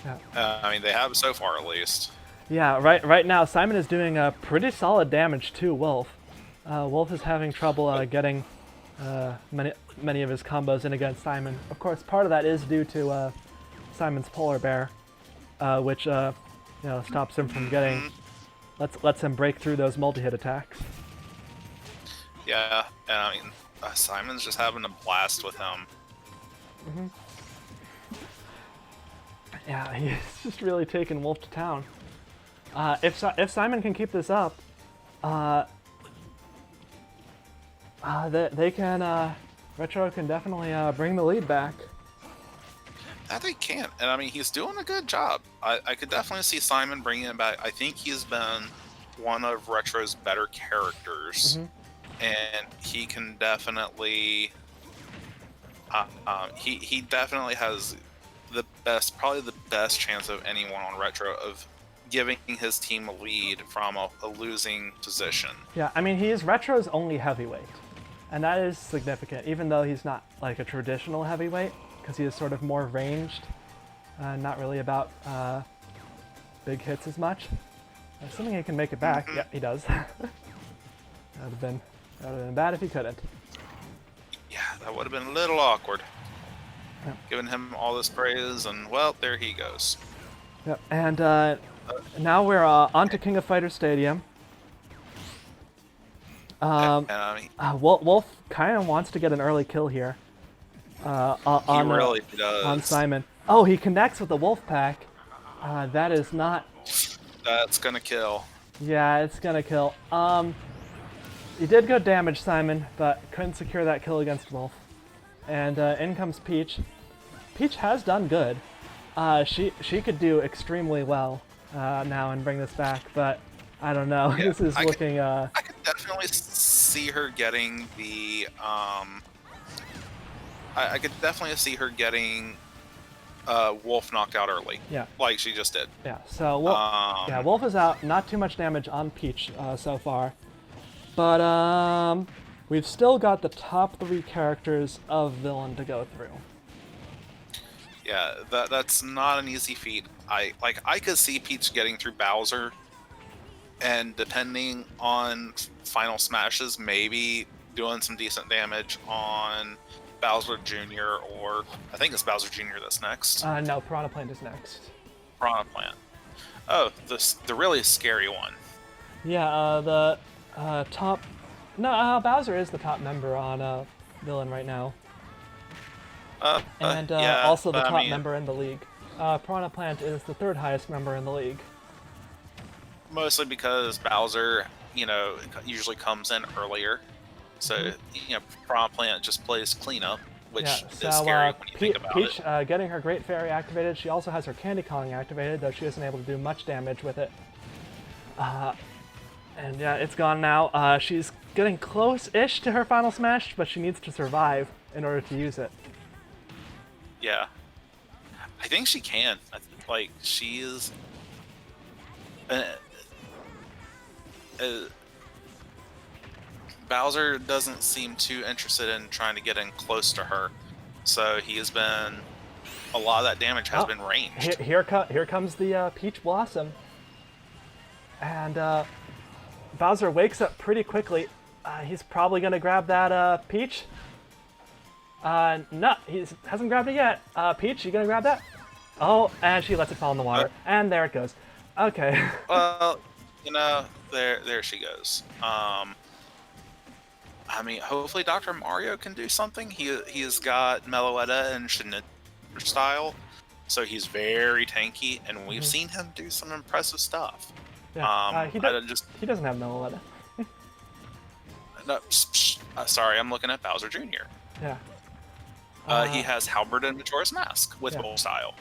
S2: Yeah. I mean, they have so far at least.
S1: Yeah, right now Simon is doing pretty solid damage to Wolf. Wolf is having trouble getting many of his combos in against Simon. Of course, part of that is due to Simon's Polar Bear, which stops him from getting lets him break through those multi-hit attacks.
S2: Yeah, and I mean, Simon's just having a blast with him.
S1: Mm-hmm. Yeah, he's just really taking Wolf to town. If Simon can keep this up, they can Retro can definitely bring the lead back.
S2: That they can't, and I mean, he's doing a good job. I could definitely see Simon bringing it back. I think he's been one of Retro's better characters, and he can definitely, he definitely has probably the best chance of anyone on Retro of giving his team a lead from a losing position.
S1: Yeah, I mean, he is Retro's only heavyweight, and that is significant, even though he's not like a traditional heavyweight, because he is sort of more ranged, not really about big hits as much. Assuming he can make it back. Yeah, he does. That would have been bad if he couldn't.
S2: Yeah, that would have been a little awkward. Yeah. Giving him all this praise, and well, there he goes.
S1: Yep, and now we're on to King of Fighters Stadium. Wolf kind of wants to get an early kill here. On Simon. Oh, he connects with the Wolf Pack. That is not...
S2: That's gonna kill.
S1: Yeah, it's gonna kill. He did good damage, Simon, but couldn't secure that kill against Wolf. And in comes Peach. Peach has done good. She could do extremely well now and bring this back, but I don't know. Yeah, this is looking... I
S2: could definitely see her getting the... I could definitely see her getting Wolf knocked out early.
S1: Yeah.
S2: Like she just did.
S1: Yeah, so Wolf is out. Not too much damage on Peach so far. But we've still got the top 3 characters of villain to go through.
S2: Yeah, that's not an easy feat. I could see Peach getting through Bowser, and depending on final smashes, maybe doing some decent damage on Bowser Jr. or I think it's Bowser Jr. that's next.
S1: No, Piranha Plant is next.
S2: Piranha Plant. Oh, the really scary one.
S1: Yeah, the top. No, Bowser is the top member on villain right now. And also the top member in the league. Piranha Plant is the 3rd highest member in the league.
S2: Mostly because Bowser, usually comes in earlier. So, Piranha Plant just plays cleanup, which is scary when you think about
S1: Peach,
S2: it.
S1: Getting her Great Fairy activated. She also has her Candy Kong activated, though she isn't able to do much damage with it. And yeah, it's gone now. She's getting close-ish to her final smash, but she needs to survive in order to use it.
S2: Yeah. I think she can. Like, she is... Bowser doesn't seem too interested in trying to get in close to her, so he has been... A lot of that damage has been ranged.
S1: Here comes the Peach Blossom. And Bowser wakes up pretty quickly. He's probably going to grab that Peach. No, he hasn't grabbed it yet. Peach, you going to grab that? Oh, and she lets it fall in the water. And there it goes. Okay.
S2: Well, there she goes. I mean, hopefully Dr. Mario can do something. He's got Meloetta and Shinigami style, so he's very tanky, and we've seen him do some impressive stuff.
S1: Yeah, he doesn't have Meloetta.
S2: No, sorry, I'm looking at Bowser Jr.
S1: Yeah.
S2: He has Halberd and Majora's Mask with Wolf style.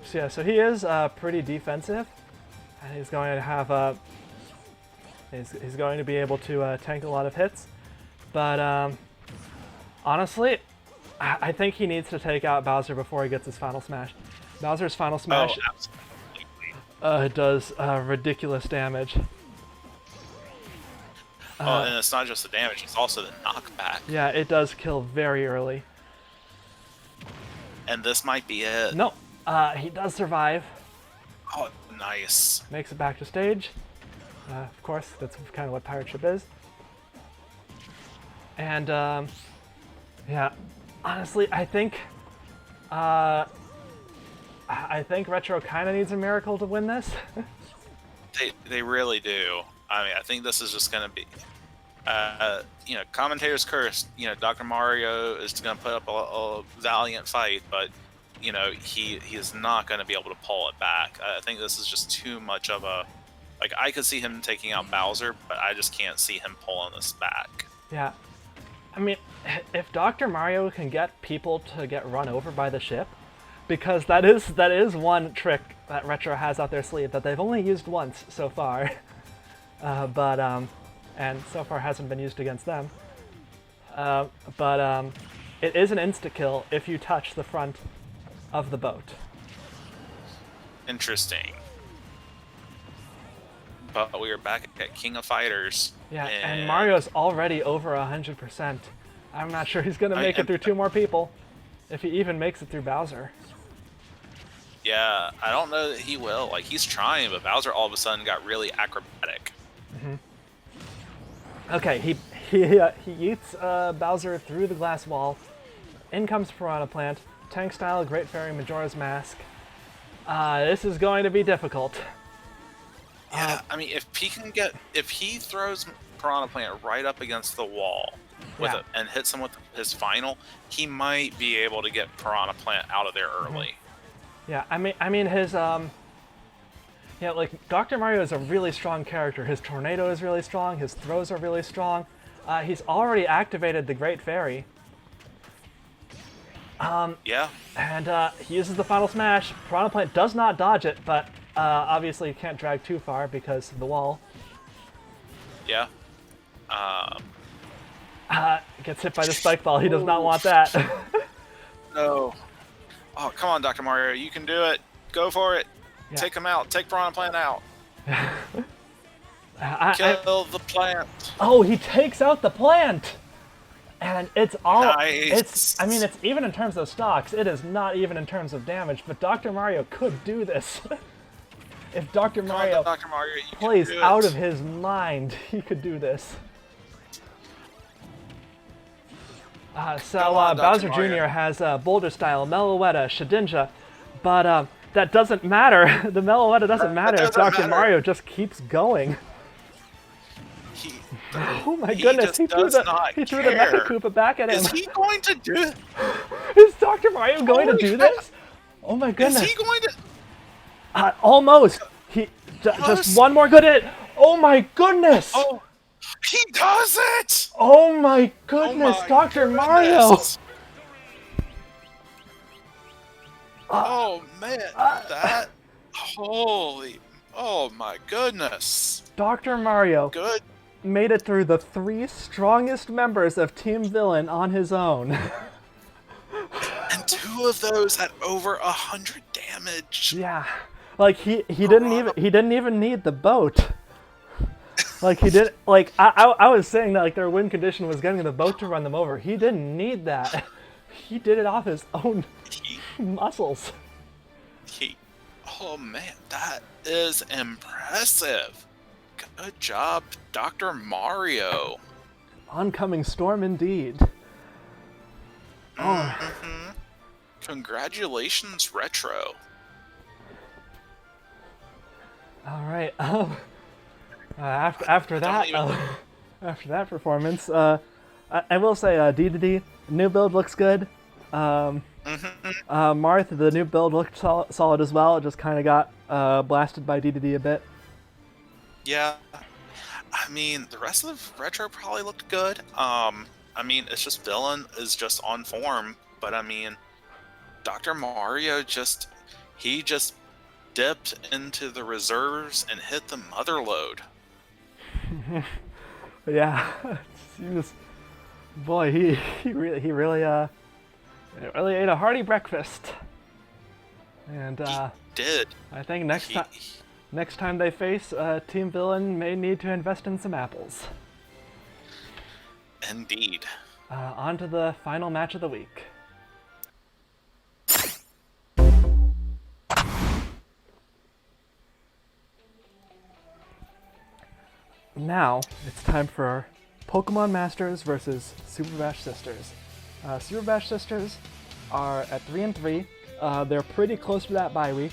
S1: So he is pretty defensive, and he's going to have he's going to be able to tank a lot of hits. But honestly, I think he needs to take out Bowser before he gets his final smash. Bowser's final smash does ridiculous damage.
S2: And it's not just the damage, it's also the knockback.
S1: Yeah, it does kill very early.
S2: And this might be it.
S1: No, he does survive.
S2: Oh, nice.
S1: Makes it back to stage. Of course, that's kind of what pirate ship is. And yeah, honestly, I think Retro kind of needs a miracle to win this.
S2: They really do. I mean, I think this is just going to be, commentators cursed. Dr. Mario is going to put up a valiant fight, but he is not going to be able to pull it back. I think this is just too much of a, like, I could see him taking out Bowser, but I just can't see him pulling this back.
S1: Yeah. I mean, if Dr. Mario can get people to get run over by the ship, because that is one trick that Retro has out their sleeve that they've only used once so far, and so far hasn't been used against them. It is an insta-kill if you touch the front of the boat.
S2: Interesting. But we are back at King of Fighters.
S1: Yeah, and Mario's already over 100%. I'm not sure he's gonna make it through 2 more people, if he even makes it through Bowser.
S2: Yeah, I don't know that he will. Like, he's trying, but Bowser all of a sudden got really acrobatic.
S1: Okay, he yeets Bowser through the glass wall. In comes Piranha Plant. Tank style, Great Fairy, Majora's Mask. This is going to be difficult.
S2: Yeah, I mean, if he throws Piranha Plant right up against the wall and hits him with his final, he might be able to get Piranha Plant out of there early.
S1: Yeah, I mean his like Dr. Mario is a really strong character. His tornado is really strong. His throws are really strong. He's already activated the Great Fairy.
S2: Yeah.
S1: And he uses the final smash. Piranha Plant does not dodge it, but obviously you can't drag too far because of the wall.
S2: Yeah.
S1: Gets hit by the spike ball. He does not want that.
S2: No. Oh, come on, Dr. Mario. You can do it. Go for it. Yeah. Take him out. Take Piranha Plant out. Kill the plant.
S1: Oh, he takes out the plant. And it's all...
S2: Nice.
S1: It's even in terms of stocks. It is not even in terms of damage, but Dr. Mario could do this. If Dr. Mario plays out of his mind, he could do this. Bowser Jr. has Boulder Style, Meloetta, Shedinja, but that doesn't matter. The Meloetta doesn't matter if Dr. Mario just keeps going. Oh my goodness, he threw the Mecha Koopa back at him.
S2: Is he going to do it?
S1: Is Dr. Mario going to do this? Oh my goodness.
S2: Is he going to...
S1: almost. Just one more good hit. Oh my goodness.
S2: Oh. He does it!
S1: Oh my goodness, Dr. Mario!
S2: Oh man, holy, oh my goodness.
S1: Dr. Mario made it through the 3 strongest members of Team Villain on his own.
S2: And 2 of those had over 100 damage.
S1: Yeah, like he didn't even need the boat. Like he did, like I was saying that like their win condition was getting the boat to run them over. He didn't need that. He did it off his own muscles.
S2: Oh man, that is impressive. Good job, Dr. Mario.
S1: Oncoming storm indeed.
S2: Mm-hmm. Congratulations, Retro.
S1: All right. After that performance, I will say DDD new build looks good. Marth, the new build looked solid as well. It just kind of got blasted by DDD a bit.
S2: Yeah, I mean the rest of the Retro probably looked good. I mean it's just Villain is just on form, but I mean Dr. Mario just dipped into the reserves and hit the mother load.
S1: Yeah, he really ate a hearty breakfast. And
S2: he did.
S1: I think next time they face Team Villain may need to invest in some apples.
S2: Indeed.
S1: On to the final match of the week. Now, it's time for Pokemon Masters versus Super Bash Sisters. Super Bash Sisters are at 3-3. They're pretty close to that bye week.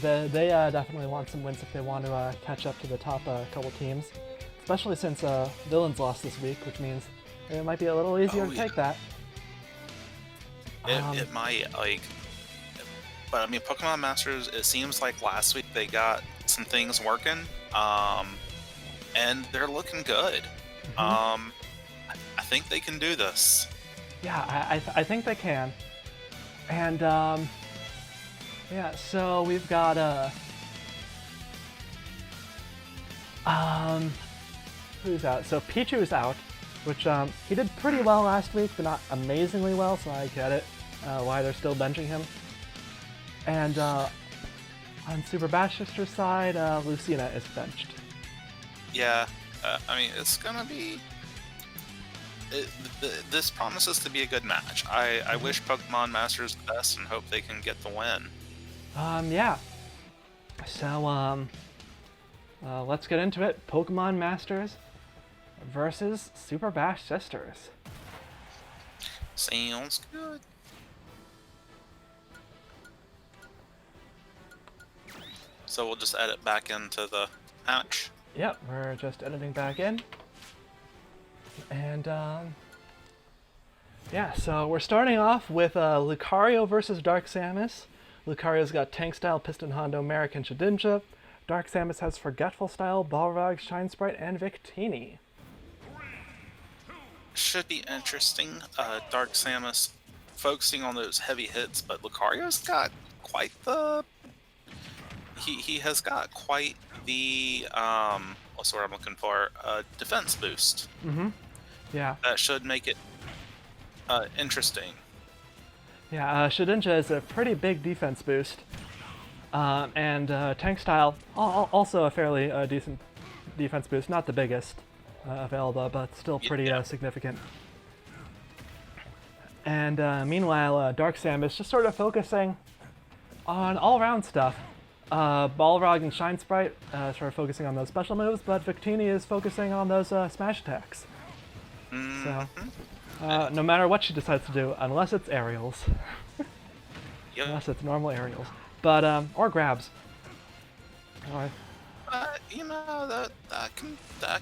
S1: They definitely want some wins if they want to catch up to the top couple teams, especially since Villains lost this week, which means it might be a little easier to take that.
S2: It might, like, but I mean, Pokemon Masters, it seems like last week they got some things working, and they're looking good. I think they can do this.
S1: Yeah, I think they can. And, yeah, so we've got, who's out? So Pichu's out, which, he did pretty well last week, but not amazingly well, so I get it, why they're still benching him. And, on Super Bash Sister's side, Lucina is benched.
S2: Yeah, I mean, it's gonna be... this promises to be a good match. I wish Pokemon Masters the best and hope they can get the win.
S1: Yeah. So, let's get into it. Pokemon Masters versus Super Bash Sisters.
S2: Sounds good. So we'll just edit back into the match.
S1: Yep, we're just editing back in. And, yeah, so we're starting off with Lucario versus Dark Samus. Lucario's got Tank Style, Piston Hondo, Merrick, and Shedinja. Dark Samus has Forgetful Style, Balrog, Shine Sprite, and Victini.
S2: Should be interesting. Dark Samus focusing on those heavy hits, but Lucario's got quite the... He has got quite the, what's the word I'm looking for? Defense boost.
S1: Yeah.
S2: That should make it interesting.
S1: Yeah, Shedinja is a pretty big defense boost. And Tank Style, also a fairly decent defense boost. Not the biggest available, but still pretty significant. And meanwhile, Dark Samus just sort of focusing on all-around stuff. Balrog and Shine Sprite sort of focusing on those special moves, but Victini is focusing on those smash attacks. So, no matter what she decides to do, unless it's aerials. Unless it's normal aerials. But, or grabs.
S2: You know, that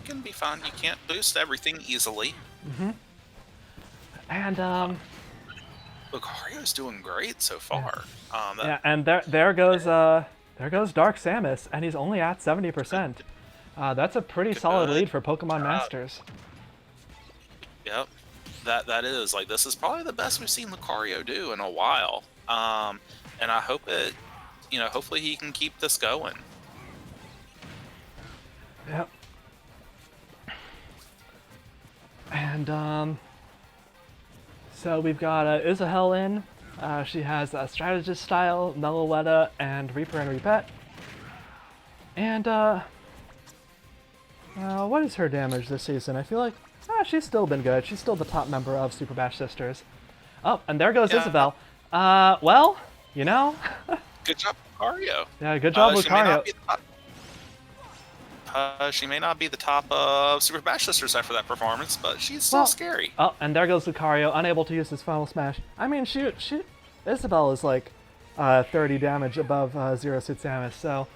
S2: can be fun. You can't boost everything easily.
S1: And,
S2: Lucario's doing great so far.
S1: yeah, and there goes Dark Samus, and he's only at 70%. That's a pretty solid lead for Pokemon Masters.
S2: Yep, that is, like, this is probably the best we've seen Lucario do in a while. And I hope it, hopefully he can keep this going.
S1: Yep. And so we've got Isahel in. She has Strategist Style, Meloetta, and Reaper and Repet. And what is her damage this season? I feel like she's still been good. She's still the top member of Super Bash Sisters. Oh, and there goes Isabelle. Well,
S2: Good job, Lucario.
S1: Yeah, good job, Lucario.
S2: She may not be the top of Super Bash Sisters after that performance, but she's still scary.
S1: Oh, and there goes Lucario, unable to use his final smash. I mean, Isabelle is like 30 damage above Zero Suit Samus, so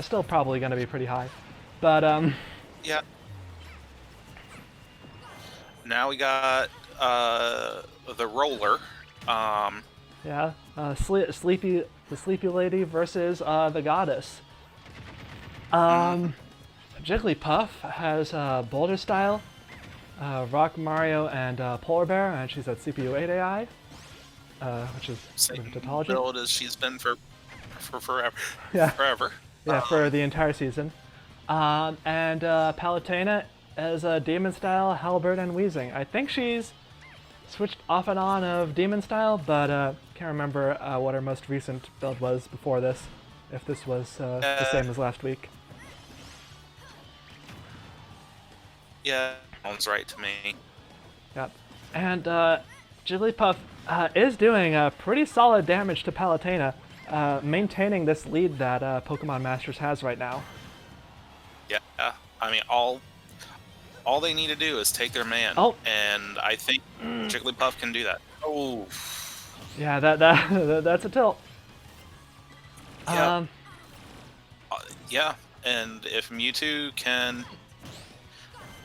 S1: still probably going to be pretty high. But,
S2: yeah. Now we got the Roller.
S1: Yeah, the Sleepy Lady versus the Goddess. Jigglypuff has Boulder Style, Rock Mario, and Polar Bear, and she's at CPU 8 AI, which is
S2: same
S1: tautology.
S2: build as she's been for forever.
S1: Yeah.
S2: Forever.
S1: Yeah, for the entire season. And Palutena as Demon Style, Halberd, and Weezing. I think she's switched off and on of Demon Style, but can't remember what her most recent build was before this, if this was the same as last week.
S2: Yeah, sounds right to me.
S1: Yep. And Jigglypuff is doing pretty solid damage to Palutena, maintaining this lead that Pokemon Masters has right now.
S2: Yeah, I mean, all they need to do is take their man, and I think Jigglypuff can do that. Oh,
S1: yeah, that's a tilt.
S2: Yeah. Yeah, and if Mewtwo can,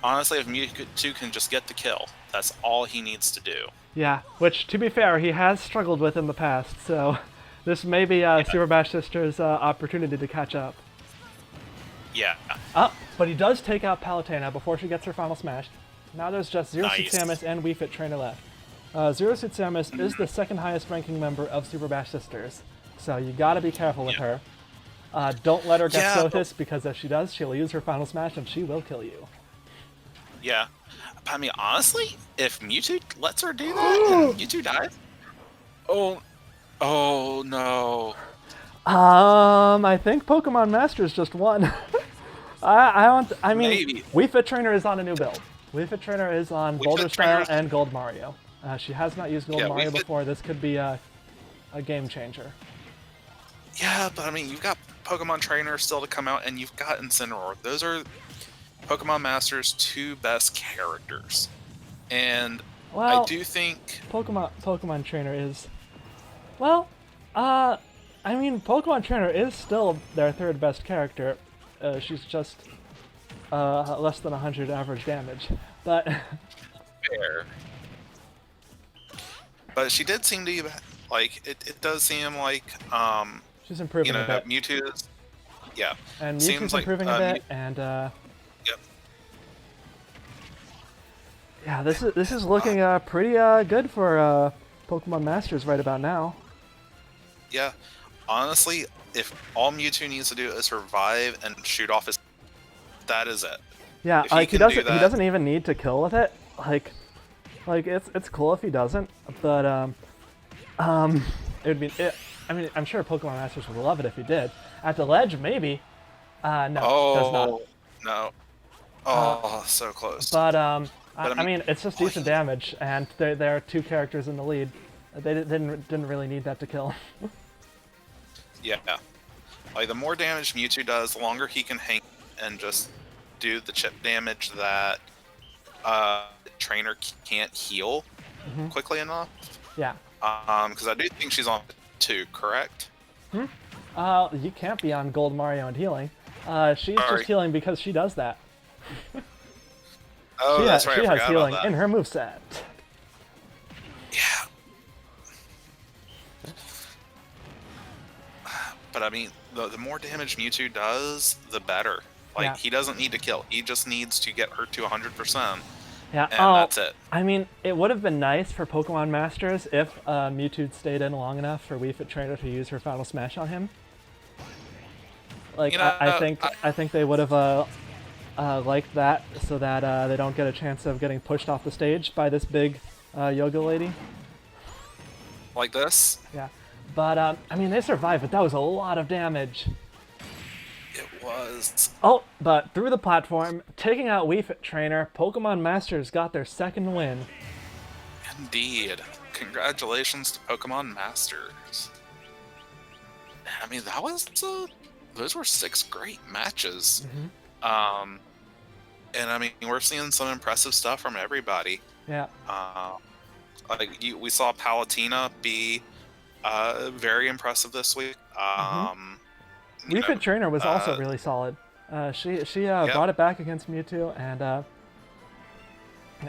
S2: honestly, if Mewtwo can just get the kill, that's all he needs to do.
S1: Yeah, which, to be fair, he has struggled with in the past, so this may be Super Bash Sister's opportunity to catch up.
S2: Yeah.
S1: But he does take out Palutena before she gets her final smash. Now there's just Zero Suit
S2: Nice.
S1: Samus and Wii Fit Trainer left. Zero Suit Samus is the second highest ranking member of Super Bash Sisters, so you gotta be careful with her. Don't let her get Sothis, because if she does, she'll use her final smash and she will kill you.
S2: Yeah. I mean, honestly, if Mewtwo lets her do that and Mewtwo dies... Oh no.
S1: I think Pokemon Masters just won. I mean,
S2: Maybe.
S1: Wii Fit Trainer is on a new build. Wii Fit Trainer is on Boulder Style and Gold Mario. She has not used Gold Mario before. This could be a game changer.
S2: Yeah, but I mean, you've got Pokemon Trainer still to come out, and you've got Incineroar. Those are Pokemon Masters' two best characters. And
S1: well,
S2: I do think...
S1: Pokemon Trainer is... Well, I mean, Pokemon Trainer is still their third best character. She's just less than 100 average damage, but...
S2: Fair. But she did seem to, like, it does seem like,
S1: she's improving a bit.
S2: Mewtwo's... Yeah.
S1: And Mewtwo's improving a bit, and,
S2: Yep.
S1: Yeah, this is looking pretty good for Pokemon Masters right about now.
S2: Yeah. Honestly, if all Mewtwo needs to do is survive and shoot off his... That is it.
S1: Yeah, like he doesn't even need to kill with it. Like it's cool if he doesn't, but it would be I mean, I'm sure Pokemon Masters would love it if he did. At the ledge, maybe. No, does not.
S2: No. Oh, so close.
S1: But I mean, it's just decent damage, and there are two characters in the lead. They didn't really need that to kill.
S2: Yeah. Like, the more damage Mewtwo does, the longer he can hang and just do the chip damage that Trainer can't heal quickly enough.
S1: Yeah.
S2: Because I do think she's on 2, correct?
S1: You can't be on Gold Mario and healing. She's just healing because she does that.
S2: Oh, that's right.
S1: She has healing in her moveset.
S2: Yeah. But I mean, the more damage Mewtwo does, the better. Like, he doesn't need to kill. He just needs to get her to 100%.
S1: Yeah,
S2: and that's it.
S1: I mean, it would have been nice for Pokemon Masters if Mewtwo stayed in long enough for Wii Fit Trainer to use her Final Smash on him. Like, you know, I think they would have liked that, so that they don't get a chance of getting pushed off the stage by this big yoga lady.
S2: Like this?
S1: Yeah. But, I mean, they survived, but that was a lot of damage.
S2: It was.
S1: Oh, but through the platform, taking out Wii Fit Trainer, Pokemon Masters got their second win.
S2: Indeed. Congratulations to Pokemon Masters. I mean, that was those were 6 great matches. And I mean, we're seeing some impressive stuff from everybody.
S1: Yeah.
S2: Like we saw Palutena be very impressive this week.
S1: Wii Fit Trainer was also really solid. She brought it back against Mewtwo,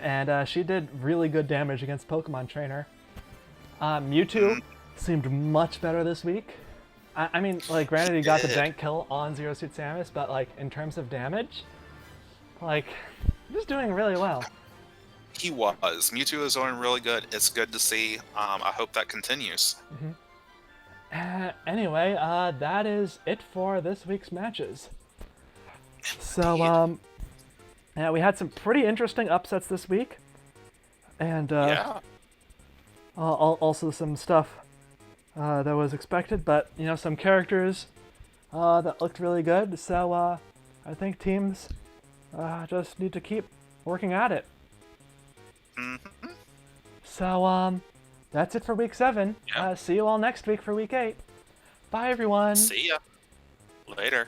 S1: and she did really good damage against Pokemon Trainer. Mewtwo seemed much better this week. I mean, like, granted he got the dank kill on Zero Suit Samus, but like in terms of damage, like, he's doing really well.
S2: He was. Mewtwo is doing really good. It's good to see. I hope that continues.
S1: Anyway, that is it for this week's matches. So, yeah, we had some pretty interesting upsets this week, and also some stuff that was expected, but you know, some characters that looked really good. So, I think teams just need to keep working at it. So, that's it for week 7. See you all next week for week 8. Bye, everyone.
S2: See ya. Later.